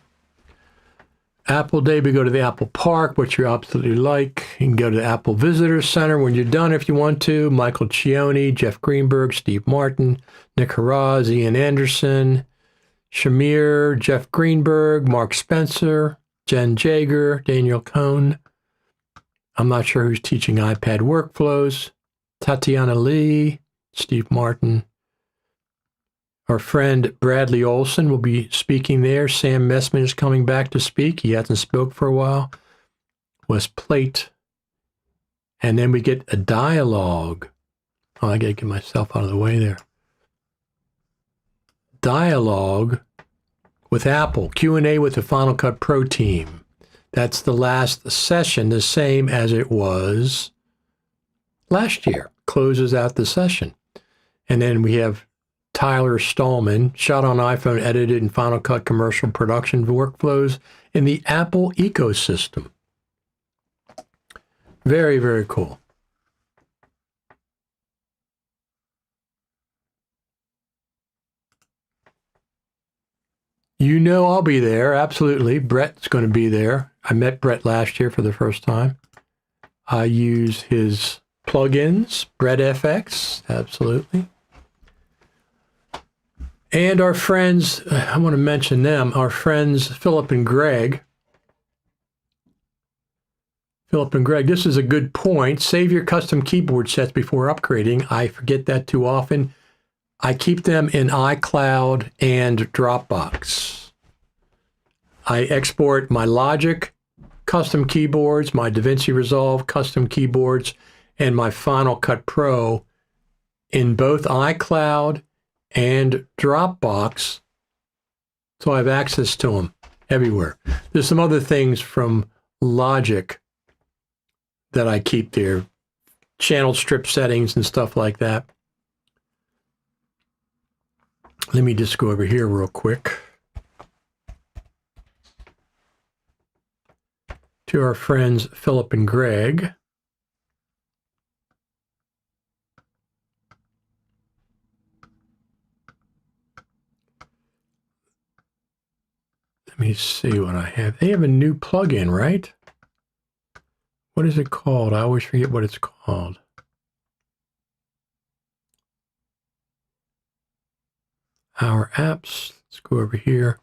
Apple Day, we go to the Apple Park, which you absolutely like. You can go to the Apple Visitor Center when you're done if you want to. Michael Cioni, Jeff Greenberg, Steve Martin, Nick Haraz, Ian Anderson, Shamir, Jeff Greenberg, Mark Spencer, Jen Jager, Daniel Cohn. I'm not sure who's teaching iPad workflows. Tatiana Lee, Steve Martin. Our friend Bradley Olson will be speaking there. Sam Messman is coming back to speak. He hasn't spoke for a while. Wes Plate. And then we get a dialogue. Oh, I got to get myself out of the way there. Dialogue with Apple. Q&A with the Final Cut Pro team. That's the last session, the same as it was last year. Closes out the session. And then we have Tyler Stallman, shot on iPhone, edited in Final Cut commercial production workflows in the Apple ecosystem. Very, very cool. You know I'll be there, absolutely. Brett's going to be there. I met Brett last year for the first time. I use his plugins, Brett FX, absolutely. And our friends, I want to mention them, our friends Philip and Greg. Philip and Greg, this is a good point. Save your custom keyboard sets before upgrading. I forget that too often. I keep them in iCloud and Dropbox. I export my Logic custom keyboards, my DaVinci Resolve custom keyboards, and my Final Cut Pro in both iCloud and Dropbox, so I have access to them everywhere. There's some other things from Logic that I keep there, channel strip settings and stuff like that. Let me just go over here real quick to our friends Philip and Greg. Let me see what I have. They have a new plugin, right? What is it called? I always forget what it's called. Our apps. Let's go over here.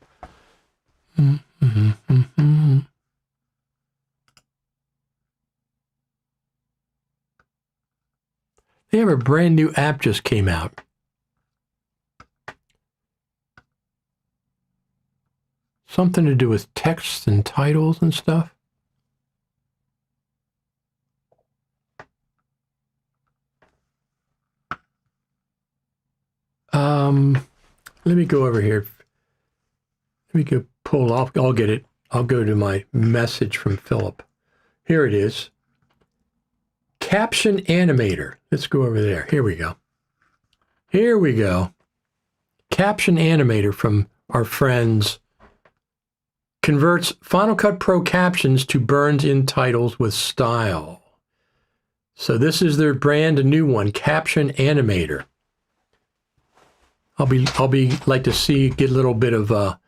They have a brand new app just came out. Something to do with texts and titles and stuff. Let me go over here. We could pull off. I'll get it. I'll go to my message from Philip. Here it is. Caption Animator. Let's go over there. Here we go. Here we go. Caption Animator from our friends. Converts Final Cut Pro captions to burns-in titles with style. So this is their brand new one, Caption Animator. I'll be like to get a little bit of a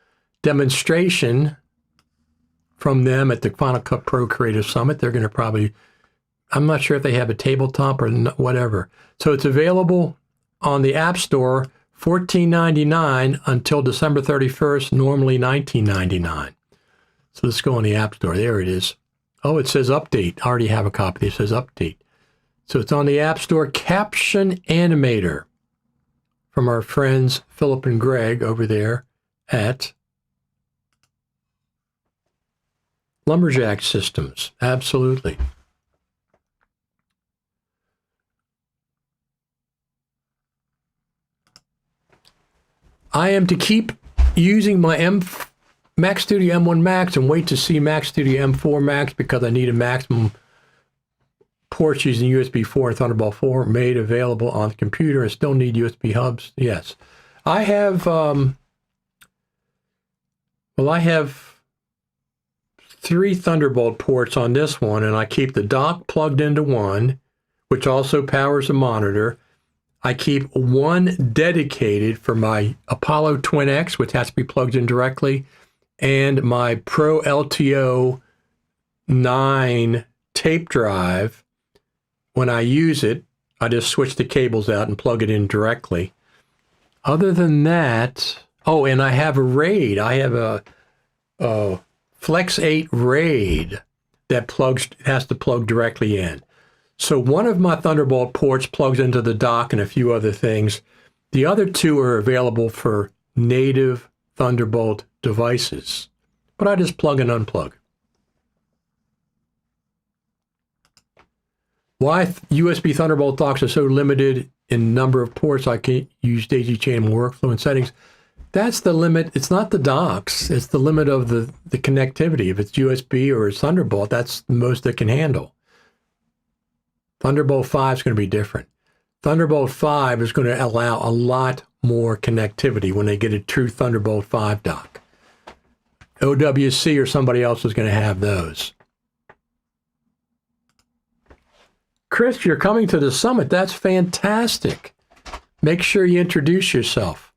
demonstration from them at the Final Cut Pro Creative Summit. They're going to probably, I'm not sure if they have a tabletop or whatever. So it's available on the App Store, $14.99 until December 31st, normally $19.99. So let's go on the App Store. There it is. Oh, it says update. I already have a copy. It says update. So it's on the App Store, Caption Animator, from our friends Philip and Greg over there at Lumberjack Systems. Absolutely. I am to keep using my Mac Studio M1 Max and wait to see Mac Studio M4 Max because I need a maximum ports using USB 4 and Thunderbolt 4 made available on the computer and still need USB hubs. Yes. I have, I have 3 Thunderbolt ports on this one, and I keep the dock plugged into one, which also powers the monitor. I keep one dedicated for my Apollo Twin X, which has to be plugged in directly, and my Pro LTO 9 tape drive. When I use it, I just switch the cables out and plug it in directly. Other than that, oh, and I have a RAID. I have a Flex 8 RAID that has to plug directly in. So one of my Thunderbolt ports plugs into the dock and a few other things. The other 2 are available for native Thunderbolt devices, but I just plug and unplug. Why USB Thunderbolt docks are so limited in number of ports I can't use daisy chain workflow and settings. That's the limit. It's not the docks. It's the limit of the connectivity. If it's USB or it's Thunderbolt, that's the most it can handle. Thunderbolt 5 is going to be different. Thunderbolt 5 is going to allow a lot more connectivity when they get a true Thunderbolt 5 dock. OWC or somebody else is going to have those. Chris, you're coming to the summit. That's fantastic. Make sure you introduce yourself.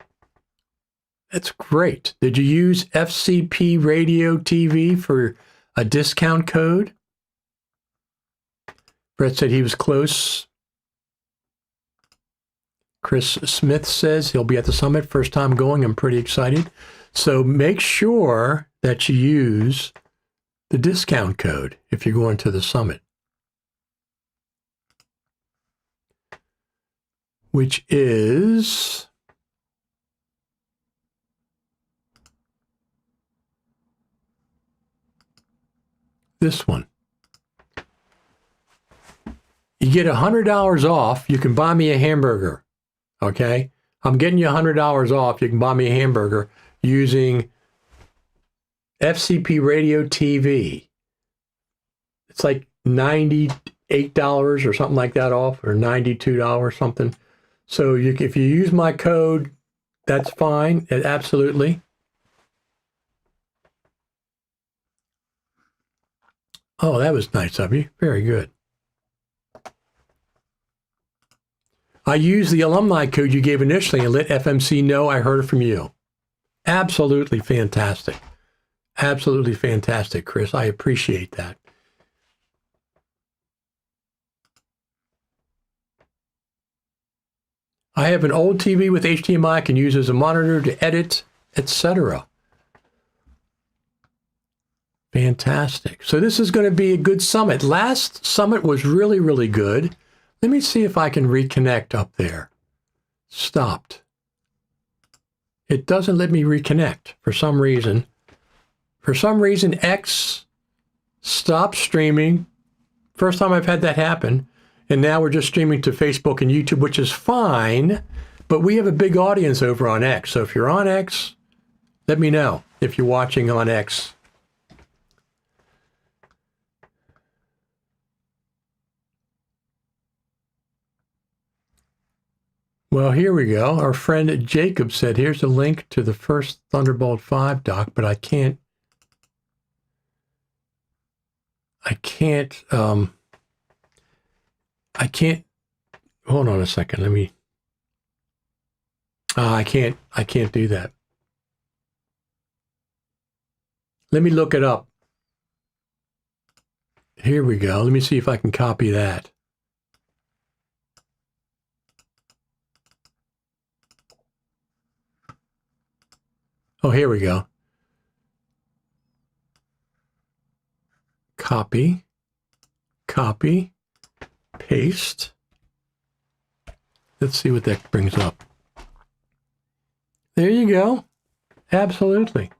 That's great. Did you use FCP Radio TV for a discount code? Brett said he was close. Chris Smith says he'll be at the summit. First time going. I'm pretty excited. So make sure that you use the discount code if you're going to the summit, which is this one. You get $100 off. You can buy me a hamburger. Okay? I'm getting you $100 off. You can buy me a hamburger using FCP Radio TV. It's like $98 or something like that off, or $92 something. So if you use my code, that's fine. Absolutely. Oh, that was nice of you. Very good. I used the alumni code you gave initially and let FMC know I heard it from you. Absolutely fantastic. Absolutely fantastic, Chris. I appreciate that. I have an old TV with HDMI I can use as a monitor to edit, etc. Fantastic. So this is going to be a good summit. Last summit was really, really good. Let me see if I can reconnect up there. Stopped. It doesn't let me reconnect for some reason. For some reason, X stopped streaming. First time I've had that happen. And now we're just streaming to Facebook and YouTube, which is fine. But we have a big audience over on X. So if you're on X, Let me know if you're watching on X. Well, here we go. Our friend Jacob said, here's a link to the first Thunderbolt 5 dock, but I can't, hold on a second. I can't do that. Let me look it up. Here we go. Let me see if I can copy that. Oh, here we go. Copy, paste. Let's see what that brings up. There you go. Absolutely.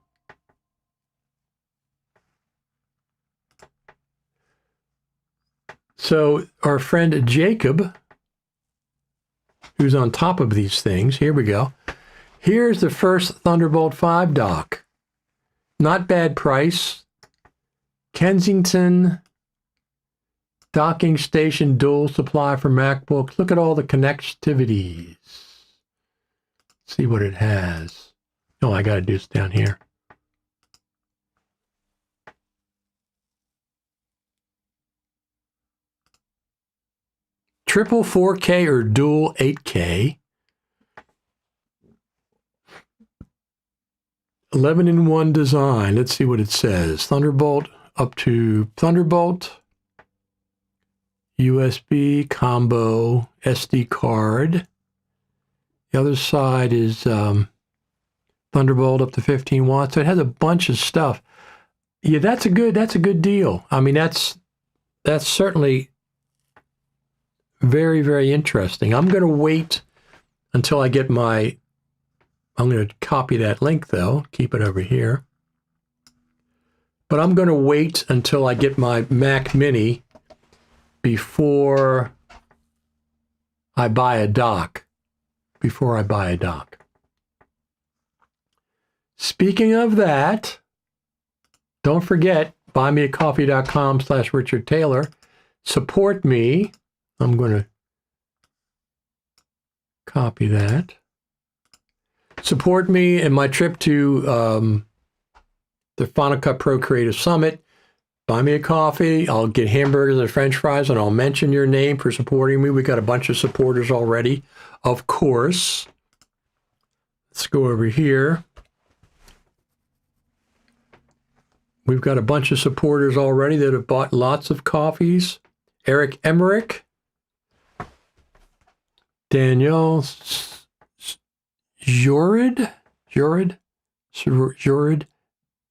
So our friend Jacob, who's on top of these things, here we go. Here's the first Thunderbolt 5 dock. Not bad price. Kensington docking station dual supply for MacBooks. Look at all the connectivities. See what it has. Oh, I got to do this down here. Triple 4K or dual 8K. 11-in-1 design. Let's see what it says. Thunderbolt up to Thunderbolt, USB, combo, SD card. The other side is Thunderbolt up to 15 watts. So it has a bunch of stuff. Yeah, that's a good deal. I mean, that's certainly very, very interesting. I'm going to wait until I get my, I'm going to copy that link though, keep it over here. But I'm going to wait until I get my Mac Mini before I buy a dock. Speaking of that, don't forget, buymeacoffee.com/Richard Taylor. Support me. I'm going to copy that. Support me in my trip to the Final Cut Pro Creative Summit. Buy me a coffee. I'll get hamburgers and french fries, and I'll mention your name for supporting me. We got a bunch of supporters already, of course. Let's go over here. We've got a bunch of supporters already that have bought lots of coffees. Eric Emmerich, Danielle Jorid,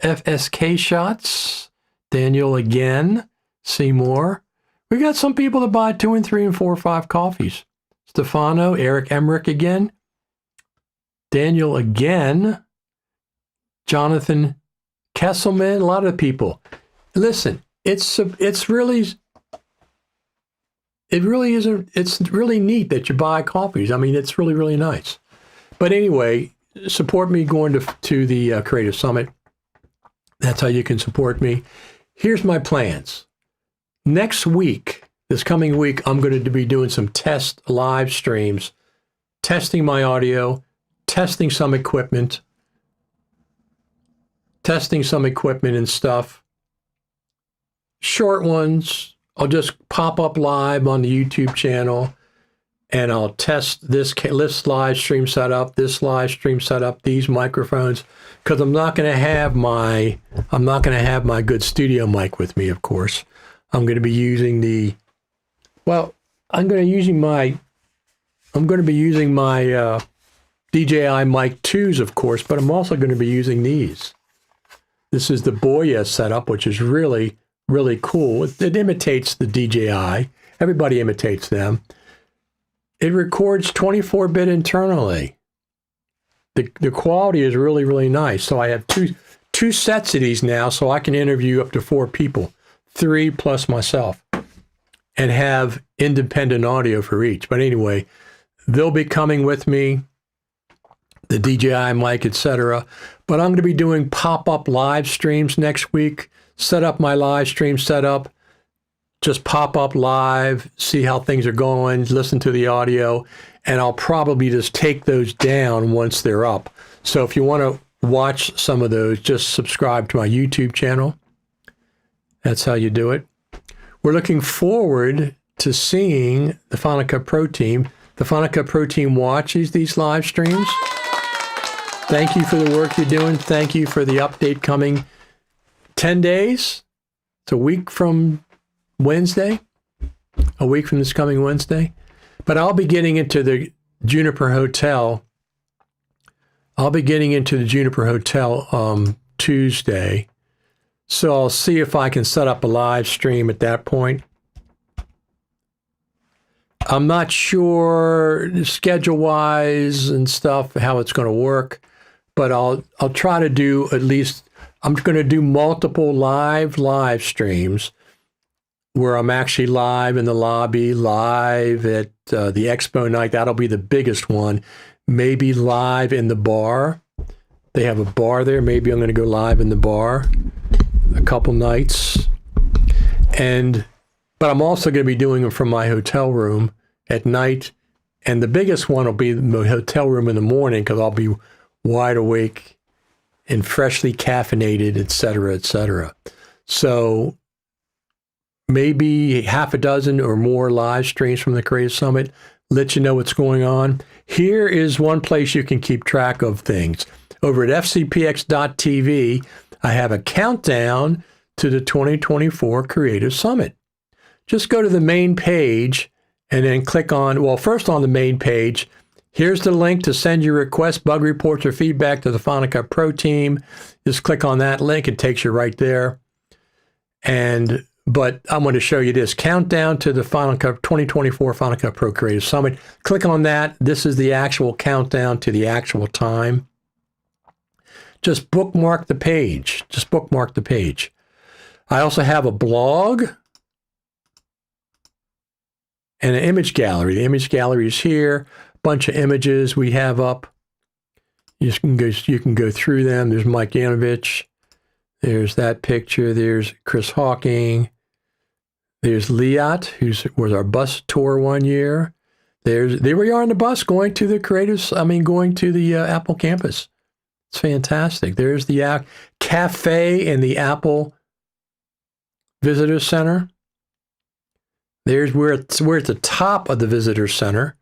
FSK Shots, Daniel again, Seymour. We got some people that buy 2 and 3 and 4 or 5 coffees. Stefano, Eric Emmerich again, Daniel again, Jonathan Kesselman, a lot of people. Listen, it's really neat that you buy coffees. I mean, it's really, really nice. But anyway, support me going to the Creative Summit. That's how you can support me. Here's my plans. Next week, this coming week, I'm going to be doing some test live streams, testing my audio, testing some equipment and stuff. Short ones. I'll just pop up live on the YouTube channel, and I'll test this live stream setup, these microphones, because I'm not going to have my good studio mic with me, of course. I'm going to be using I'm going to be using my DJI Mic 2s, of course, but I'm also going to be using these. This is the Boya setup, which is really, really cool. It imitates the DJI. Everybody imitates them. It records 24-bit internally. The quality is really, really nice. So I have two sets of these now, so I can interview up to 4 people, 3 plus myself, and have independent audio for each. But anyway, they'll be coming with me. the DJI mic, etc. But I'm going to be doing pop-up live streams next week. Set up my live stream setup. Just pop up live, see how things are going, listen to the audio, and I'll probably just take those down once they're up. So if you want to watch some of those, just subscribe to my YouTube channel. That's how you do it. We're looking forward to seeing the Final Cut Pro team. The Final Cut Pro team watches these live streams. Thank you for the work you're doing. Thank you for the update coming 10 days. It's a week from Wednesday, a week from this coming Wednesday. But I'll be getting into the Juniper Hotel. Tuesday. So I'll see if I can set up a live stream at that point. I'm not sure schedule-wise and stuff how it's going to work, but I'll try to do at least, I'm going to do multiple live streams where I'm actually live in the lobby, live at the expo night. That'll be the biggest one. Maybe live in the bar. They have a bar there. Maybe I'm going to go live in the bar a couple nights. But I'm also going to be doing them from my hotel room at night. And the biggest one will be the hotel room in the morning because I'll be wide awake and freshly caffeinated, et cetera, et cetera. So maybe half a dozen or more live streams from the Creative Summit, let you know what's going on. Here is one place you can keep track of things. Over at fcpx.tv, I have a countdown to the 2024 Creative Summit. Just go to the main page and then click on, well, first on the main page, here's the link to send your request, bug reports, or feedback to the Final Cut Pro team. Just click on that link. It takes you right there. But I'm going to show you this countdown to the Final Cut 2024 Final Cut Pro Creative Summit. Click on that. This is the actual countdown to the actual time. Just bookmark the page. I also have a blog and an image gallery. The image gallery is here. Bunch of images we have up. You can go through them. There's Mike Yanovich. There's that picture. There's Chris Hawking. There's Liat, who was our bus tour one year. There we are on the bus going to the Apple campus. It's fantastic. There's the cafe in the Apple Visitor Center. We're at the top of the Visitor Center.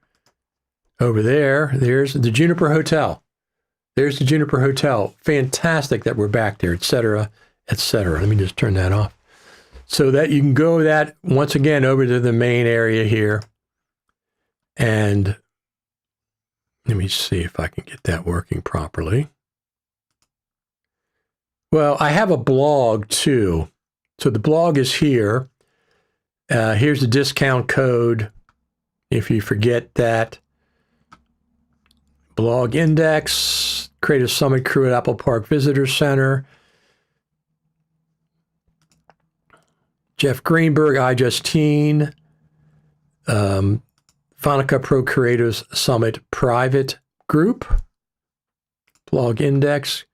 Over there, there's the Juniper Hotel. Fantastic that we're back there, et cetera, et cetera. Let me just turn that off. So that you can go that, once again, over to the main area here. And let me see if I can get that working properly. Well, I have a blog too. So the blog is here. Here's the discount code. If you forget that. Blog index, Creative Summit crew at Apple Park Visitor Center. Jeff Greenberg, iJustine, Final Cut Pro Creators Summit private group, blog index,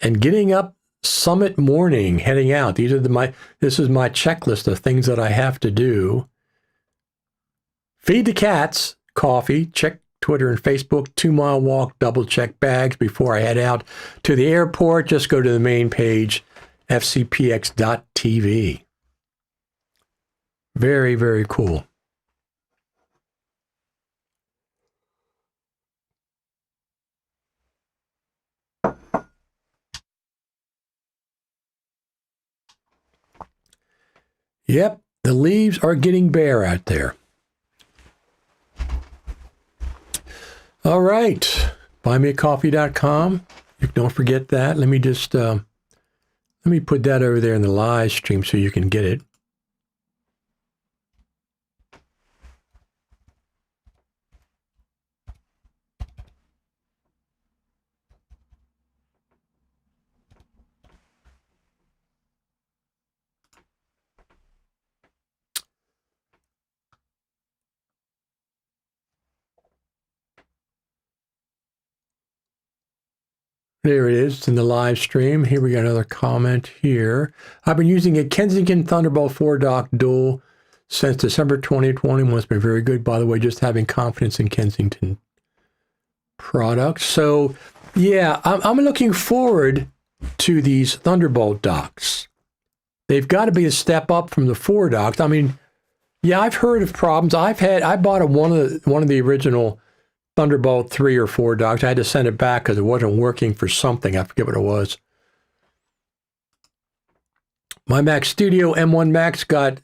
and getting up summit morning, heading out. This is my checklist of things that I have to do. Feed the cats, coffee, check Twitter and Facebook, 2-mile walk, double check bags before I head out to the airport. Just go to the main page, fcpx.tv. Very, very cool. Yep, the leaves are getting bare out there. All right, buymeacoffee.com. Don't forget that. Let me just let me put that over there in the live stream so you can get it. There it is. It's in the live stream. Here we got another comment here. I've been using a Kensington Thunderbolt 4 dock dual since December 2021. It's been very good, by the way, just having confidence in Kensington products. So, yeah, I'm looking forward to these Thunderbolt docks. They've got to be a step up from the 4 docks. I mean, yeah, I've heard of problems. I bought one of the original Thunderbolt 3 or 4 docks. I had to send it back because it wasn't working for something. I forget what it was. My Mac Studio M1 Max got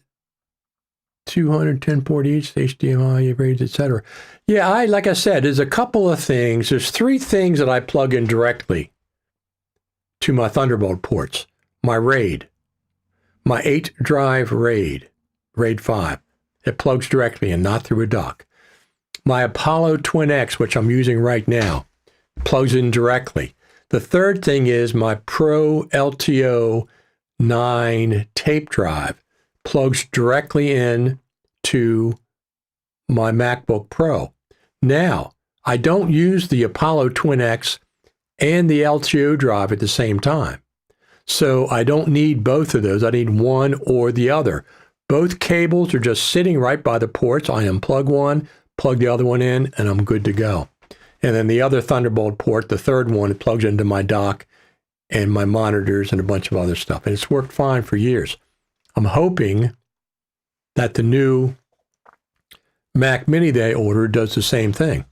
210 port each, HDMI, RAID, etc. Yeah, like I said, there's a couple of things. There's 3 things that I plug in directly to my Thunderbolt ports. My RAID, my 8-drive RAID 5. It plugs directly in, not through a dock. My Apollo Twin X, which I'm using right now, plugs in directly. The third thing is my Pro LTO 9 tape drive plugs directly in to my MacBook Pro. Now, I don't use the Apollo Twin X and the LTO drive at the same time. So I don't need both of those. I need one or the other. Both cables are just sitting right by the ports. I unplug one, plug the other one in, and I'm good to go. And then the other Thunderbolt port, the third one, it plugs into my dock and my monitors and a bunch of other stuff. And it's worked fine for years. I'm hoping that the new Mac Mini they ordered does the same thing.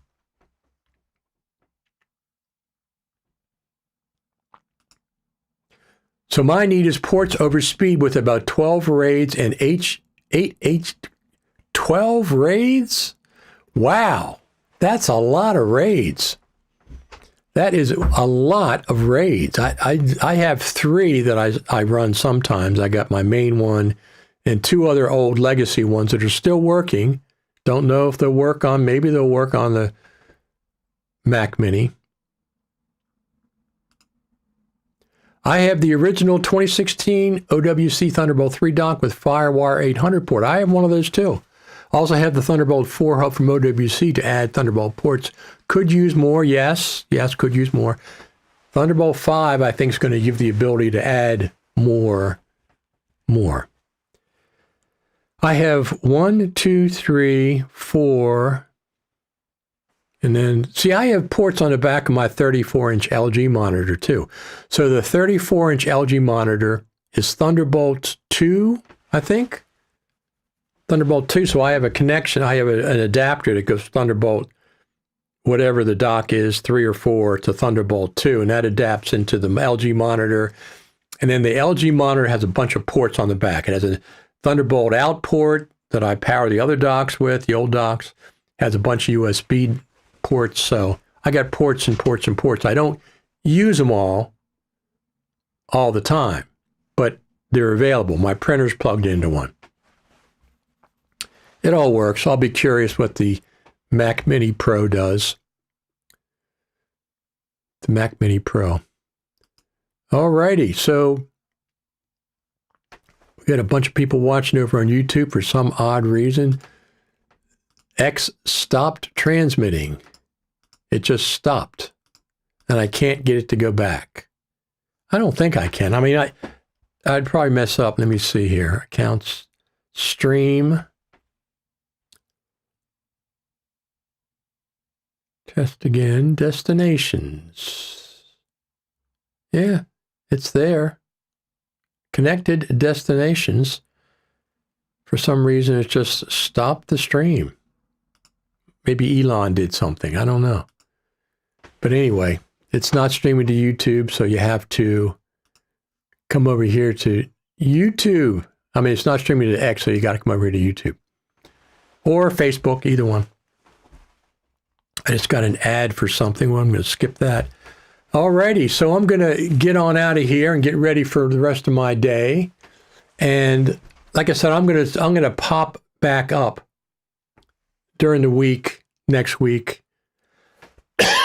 So my need is ports over speed with about 12 RAIDs and 12 RAIDs? Wow, that's a lot of RAIDs. That is a lot of RAIDs. I have 3 that I run sometimes. I got my main one and 2 other old legacy ones that are still working. Don't know if they'll work on, maybe they'll work on the Mac Mini. I have the original 2016 OWC Thunderbolt 3 dock with FireWire 800 port. I have one of those too. Also have the Thunderbolt 4 hub from OWC to add Thunderbolt ports. Could use more, yes, could use more. Thunderbolt 5, I think, is going to give the ability to add more. I have 1, 2, 3, 4, and then, see, I have ports on the back of my 34-inch LG monitor too. So the 34-inch LG monitor is Thunderbolt 2, I think. Thunderbolt 2, so I have a connection. I have an adapter that goes Thunderbolt, whatever the dock is, 3 or 4, to Thunderbolt 2, and that adapts into the LG monitor. And then the LG monitor has a bunch of ports on the back. It has a Thunderbolt out port that I power the other docks with, the old docks. Has a bunch of USB ports, so I got ports and ports and ports. I don't use them all the time, but they're available. My printer's plugged into one. It all works. I'll be curious what the Mac Mini Pro does. The Mac Mini Pro. All righty, so we got a bunch of people watching over on YouTube for some odd reason. X stopped transmitting. It just stopped, and I can't get it to go back. I don't think I can. I mean, I'd probably mess up. Let me see here. Accounts, stream, test again, destinations. Yeah, it's there. Connected destinations. For some reason, it just stopped the stream. Maybe Elon did something. I don't know. But anyway, it's not streaming to YouTube, so you have to come over here to YouTube. I mean, it's not streaming to X, so you got to come over here to YouTube. Or Facebook, either one. I just got an ad for something. Well, I'm going to skip that. Alrighty, so I'm going to get on out of here and get ready for the rest of my day. And like I said, I'm going to pop back up during the week, next week,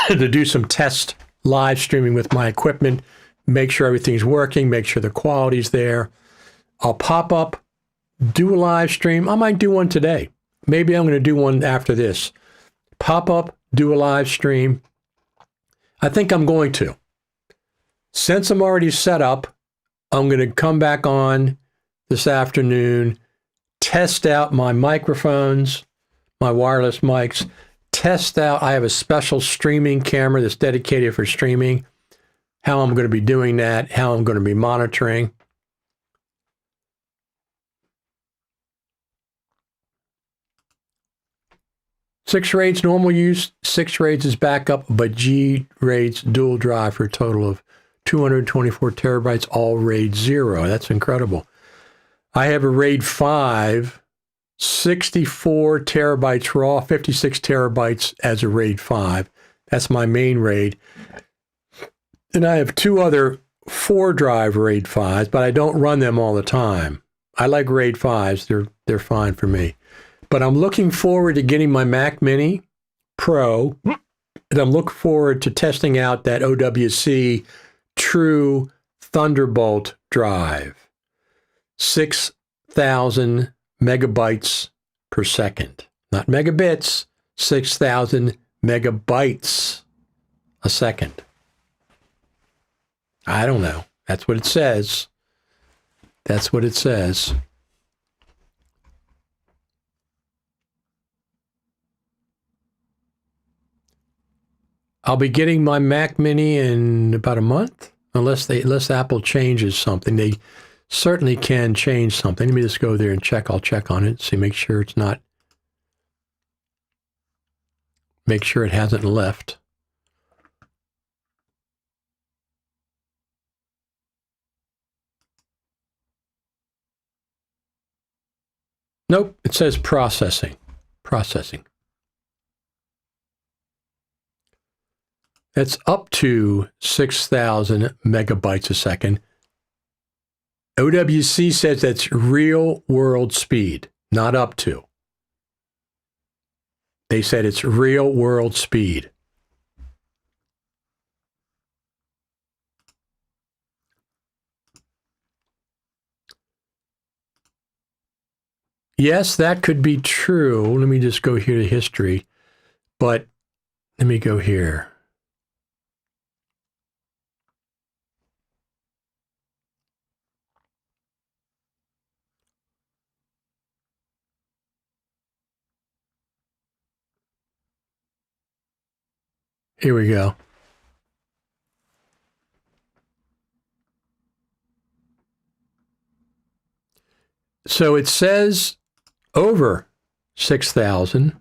to do some test live streaming with my equipment, make sure everything's working, make sure the quality's there. I'll pop up, do a live stream. I might do one today. Maybe I'm going to do one after this. Pop up, do a live stream. I think I'm going to. Since I'm already set up, I'm going to come back on this afternoon, test out my microphones, my wireless mics, test out. I have a special streaming camera that's dedicated for streaming, how I'm going to be doing that, how I'm going to be monitoring. Six RAIDs normal use, 6 RAIDs is backup, but G RAIDs dual drive for a total of 224 terabytes, all RAID 0. That's incredible. I have a RAID 5, 64 terabytes raw, 56 terabytes as a RAID 5. That's my main RAID. And I have 2 other 4-drive RAID 5s, but I don't run them all the time. I like RAID 5s. They're fine for me. But I'm looking forward to getting my Mac Mini Pro, and I'm looking forward to testing out that OWC True Thunderbolt drive. 6,000 megabytes per second. Not megabits, 6,000 megabytes a second. I don't know. That's what it says. That's what it says. I'll be getting my Mac Mini in about a month, unless Apple changes something. They certainly can change something. Let me just go there and check. I'll check on it, see, make sure it hasn't left. Nope, it says processing. Processing. That's up to 6,000 megabytes a second. OWC says that's real world speed, not up to. They said it's real world speed. Yes, that could be true. Let me just go here to history. But let me go here. Here we go. So it says over 6,000.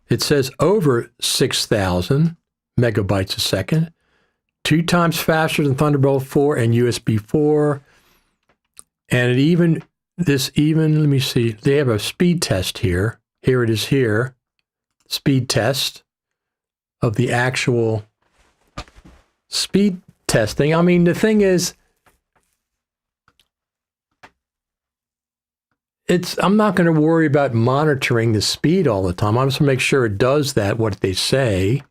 It says over 6,000 megabytes a second, 2 times faster than Thunderbolt 4 and USB 4. And let me see, they have a speed test here. Here it is here. Speed test of the actual speed testing. I mean, the thing is, I'm not going to worry about monitoring the speed all the time. I'm just going to make sure it does that, what they say.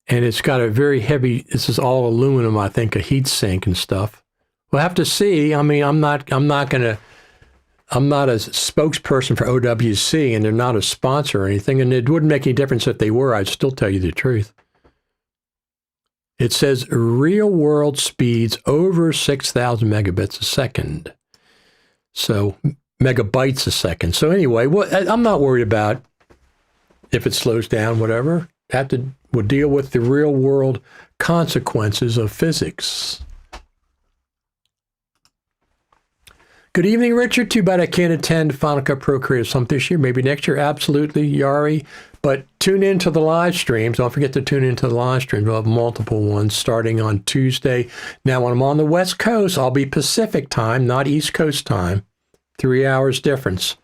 And it's got a very heavy, this is all aluminum, I think, a heat sink and stuff. We'll have to see. I mean, I'm not a spokesperson for OWC, and they're not a sponsor or anything, and it wouldn't make any difference if they were. I'd still tell you the truth. It says real world speeds over 6,000 megabits a second. So megabytes a second. So anyway, I'm not worried about if it slows down, whatever. We'll deal with the real world consequences of physics. Good evening, Richard. Too bad I can't attend Final Cut Pro Creative Summit this year. Maybe next year. Absolutely, Yari. But tune in to the live streams. Don't forget to tune into the live streams. We'll have multiple ones starting on Tuesday. Now, when I'm on the West Coast, I'll be Pacific time, not East Coast time. 3 hours difference.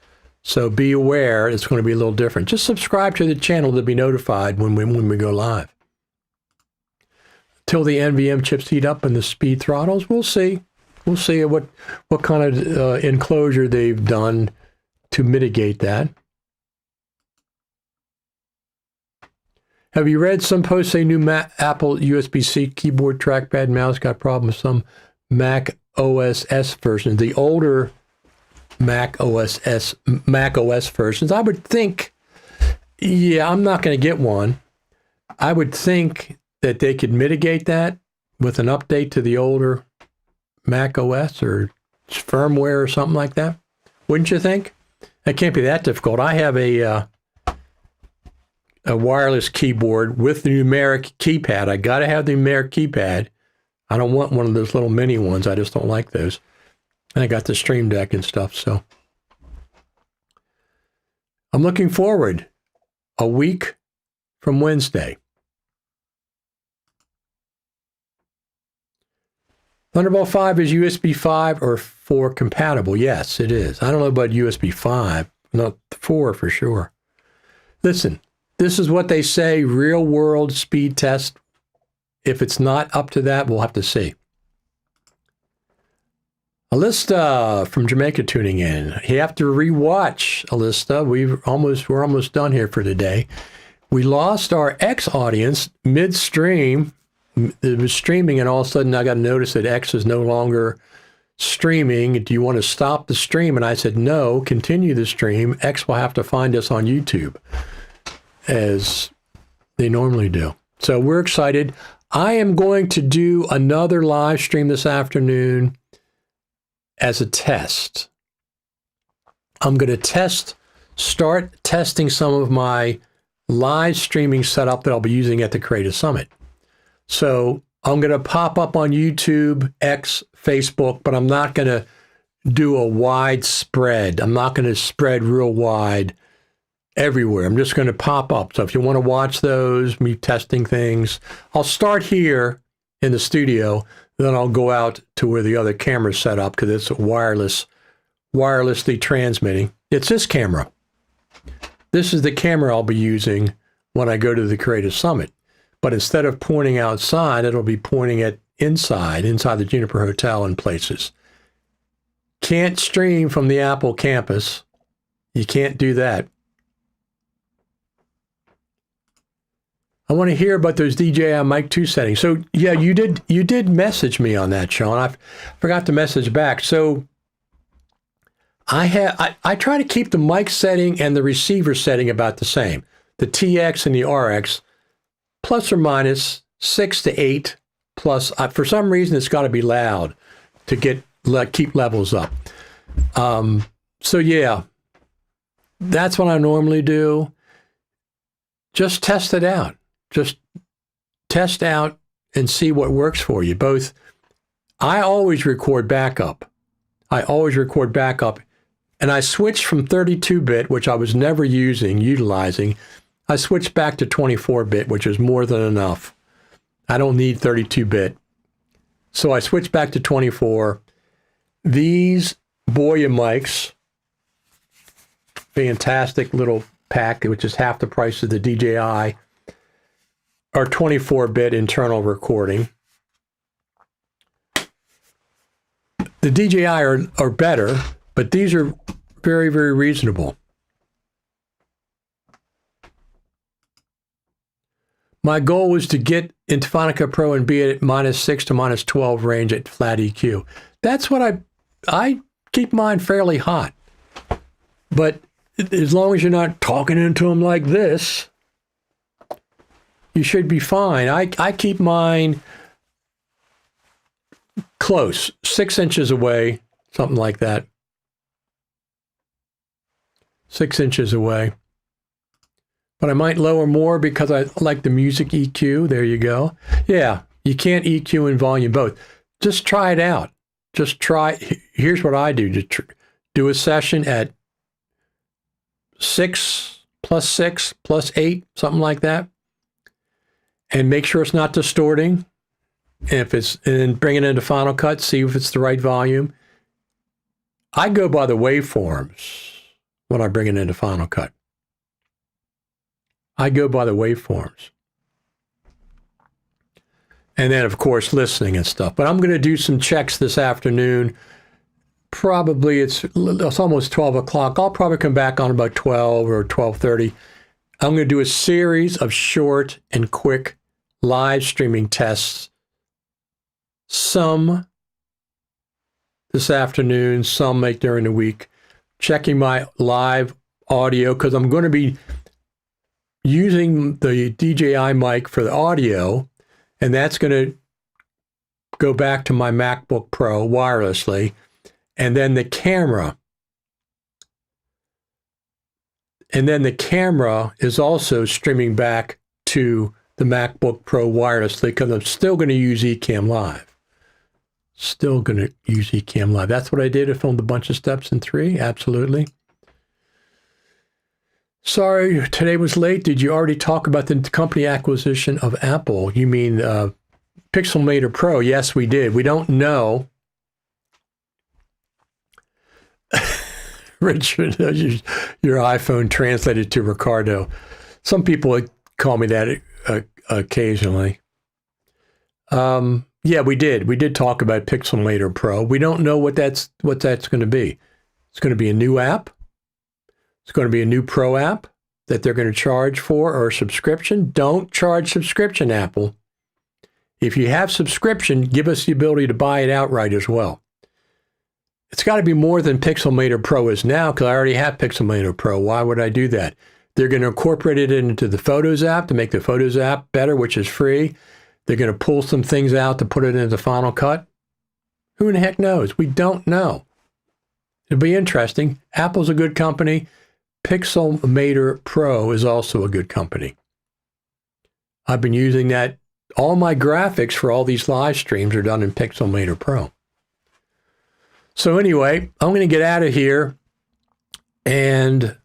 So be aware it's going to be a little different. Just subscribe to the channel to be notified when we go live. Till the NVM chips heat up and the speed throttles, we'll see. We'll see what kind of enclosure they've done to mitigate that. Have you read some posts say new Apple USB-C keyboard, trackpad, mouse got problems with some Mac OS S versions? The older Mac OS versions, I would think, yeah, I'm not going to get one. I would think that they could mitigate that with an update to the older Mac OS or firmware or something like that. Wouldn't you think? It can't be that difficult. I have a wireless keyboard with the numeric keypad. I got to have the numeric keypad. I don't want one of those little mini ones. I just don't like those. And I got the Stream Deck and stuff. So I'm looking forward a week from Wednesday. Thunderbolt 5 is USB 5 or 4 compatible. Yes, it is. I don't know about USB 5, not 4 for sure. Listen, this is what they say, real world speed test. If it's not up to that, we'll have to see. Alista from Jamaica tuning in. You have to rewatch, Alista. We're almost done here for today. We lost our X audience midstream. It was streaming, and all of a sudden I got a notice that X is no longer streaming. Do you want to stop the stream? And I said, no, continue the stream. X will have to find us on YouTube, as they normally do. So we're excited. I am going to do another live stream this afternoon as a test. I'm going to start testing some of my live streaming setup that I'll be using at the Creative Summit. So I'm going to pop up on YouTube, X, Facebook, but I'm not going to do a wide spread. I'm not going to spread real wide everywhere. I'm just going to pop up. So if you want to watch those, me testing things, I'll start here in the studio. Then I'll go out to where the other camera's set up because it's wirelessly transmitting. It's this camera. This is the camera I'll be using when I go to the Creative Summit. But instead of pointing outside, it'll be pointing at inside the Juniper Hotel and places. Can't stream from the Apple campus. You can't do that. I want to hear about those DJI Mic 2 settings. So yeah, you did message me on that, Sean. I forgot to message back. So I try to keep the mic setting and the receiver setting about the same. The TX and the RX, plus or minus 6 to 8 plus. For some reason, it's got to be loud to keep levels up. So yeah, that's what I normally do. Just test it out. Just test out and see what works for you. Both, I always record backup. And I switched from 32-bit, which I was never utilizing. I switched back to 24-bit, which is more than enough. I don't need 32-bit. So I switched back to 24. These Boya mics, fantastic little pack, which is half the price of the DJI, are 24-bit internal recording. The DJI are better, but these are very, very reasonable. My goal was to get into Final Cut Pro and be at -6 to -12 range at flat EQ. That's what I keep mine fairly hot. But as long as you're not talking into them like this, you should be fine. I keep mine close, 6 inches away, something like that. 6 inches away. But I might lower more because I like the music EQ. There you go. Yeah, you can't EQ and volume both. Just try it out. Just try. Here's what I do. Just do a session at 6 + 8, something like that. And make sure it's not distorting. And then bring it into Final Cut, see if it's the right volume. I go by the waveforms when I bring it into Final Cut. I go by the waveforms. And then, of course, listening and stuff. But I'm going to do some checks this afternoon. Probably it's almost 12 o'clock. I'll probably come back on about 12 or 12:30. I'm going to do a series of short and quick live streaming tests. Some this afternoon, some make during the week. Checking my live audio because I'm going to be using the DJI mic for the audio, and that's going to go back to my MacBook Pro wirelessly, and then the camera. And then the camera is also streaming back to the MacBook Pro wirelessly because I'm still going to use Ecamm Live. Still going to use Ecamm Live. That's what I did. I filmed a bunch of steps in 3. Absolutely. Sorry, today was late. Did you already talk about the company acquisition of Apple? You mean Pixelmator Pro? Yes, we did. We don't know. Richard, your iPhone translated to Ricardo. Some people call me that occasionally. Yeah, we did. We did talk about Pixelmator Pro. We don't know what that's going to be. It's going to be a new app. It's going to be a new Pro app that they're going to charge for, or a subscription. Don't charge subscription, Apple. If you have subscription, give us the ability to buy it outright as well. It's got to be more than Pixelmator Pro is now, because I already have Pixelmator Pro. Why would I do that? They're going to incorporate it into the Photos app to make the Photos app better, which is free. They're going to pull some things out to put it into Final Cut. Who in the heck knows? We don't know. It'll be interesting. Apple's a good company. Pixelmator Pro is also a good company. I've been using that. All my graphics for all these live streams are done in Pixelmator Pro. So anyway, I'm going to get out of here and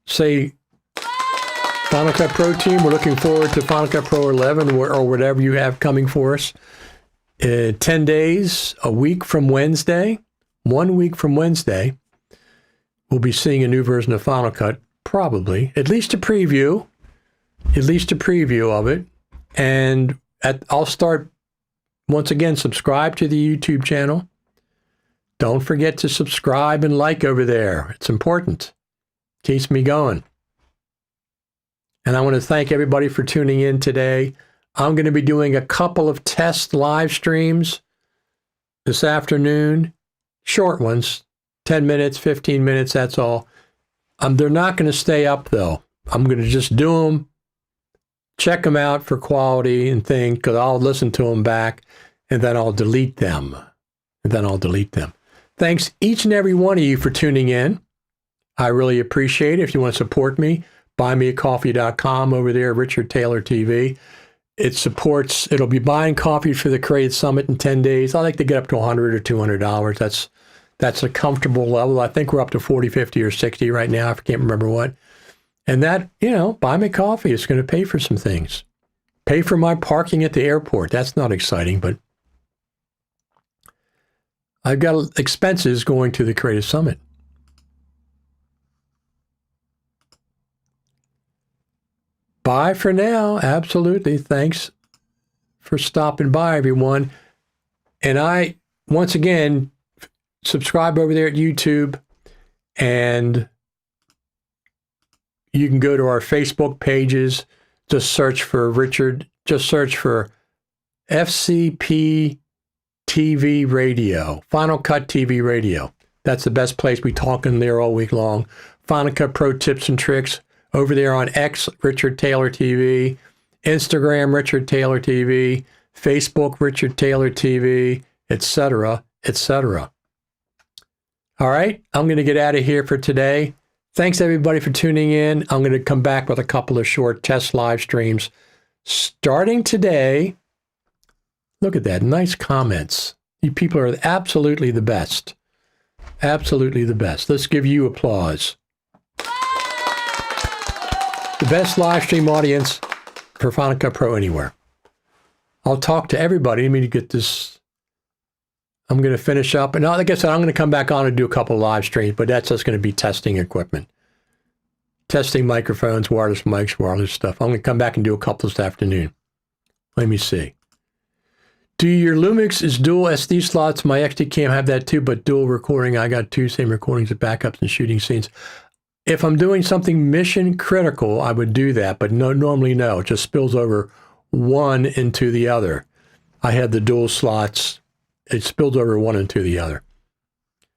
say, Final Cut Pro team, we're looking forward to Final Cut Pro 11 or whatever you have coming for us. 10 days, a week from Wednesday, 1 week from Wednesday, we'll be seeing a new version of Final Cut, probably, at least a preview of it. And I'll start, once again, subscribe to the YouTube channel. Don't forget to subscribe and like over there. It's important. Keeps me going. And I want to thank everybody for tuning in today. I'm going to be doing a couple of test live streams this afternoon. Short ones, 10 minutes, 15 minutes, that's all. They're not going to stay up, though. I'm going to just do them, check them out for quality and things, because I'll listen to them back, and then I'll delete them. Thanks each and every one of you for tuning in. I really appreciate it. If you want to support me, buymeacoffee.com over there, Richard Taylor TV. It'll be buying coffee for the Creative Summit in 10 days. I like to get up to $100 or $200. That's a comfortable level. I think we're up to 40, 50, or 60 right now. I can't remember what. And that, buy me coffee. It's going to pay for some things. Pay for my parking at the airport. That's not exciting, but I've got expenses going to the Creative Summit. Bye for now. Absolutely. Thanks for stopping by, everyone. And once again, subscribe over there at YouTube, and you can go to our Facebook pages. Just search for FCP TV Radio, Final Cut TV Radio. That's the best place. We talk in there all week long. Final Cut Pro tips and tricks over there on X, Richard Taylor TV, Instagram, Richard Taylor TV, Facebook, Richard Taylor TV, etc., etc. All right, I'm going to get out of here for today. Thanks, everybody, for tuning in. I'm going to come back with a couple of short test live streams starting today. Look at that. Nice comments. You people are absolutely the best. Absolutely the best. Let's give you applause. The best live stream audience for Final Cut Pro anywhere. I'll talk to everybody. Let me get this. I'm going to finish up. And like I said, I'm going to come back on and do a couple of live streams, but that's just going to be testing equipment. Testing microphones, wireless mics, wireless stuff. I'm going to come back and do a couple this afternoon. Let me see. Do your Lumix is dual SD slots? My XD Cam have that too, but dual recording. I got two same recordings of backups and shooting scenes. If I'm doing something mission critical, I would do that, but normally no. It just spills over one into the other. I had the dual slots. It spills over one into the other.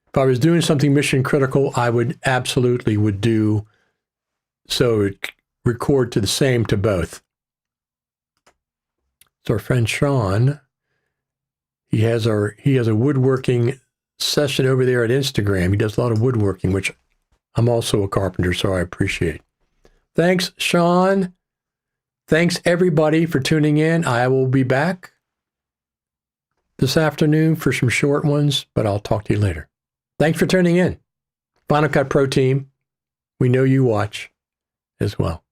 If I was doing something mission critical, I would absolutely do so it record to the same to both. So our friend Sean, He has a woodworking session over there at Instagram. He does a lot of woodworking, which I'm also a carpenter, so I appreciate. Thanks, Sean. Thanks, everybody, for tuning in. I will be back this afternoon for some short ones, but I'll talk to you later. Thanks for tuning in. Final Cut Pro team, we know you watch as well.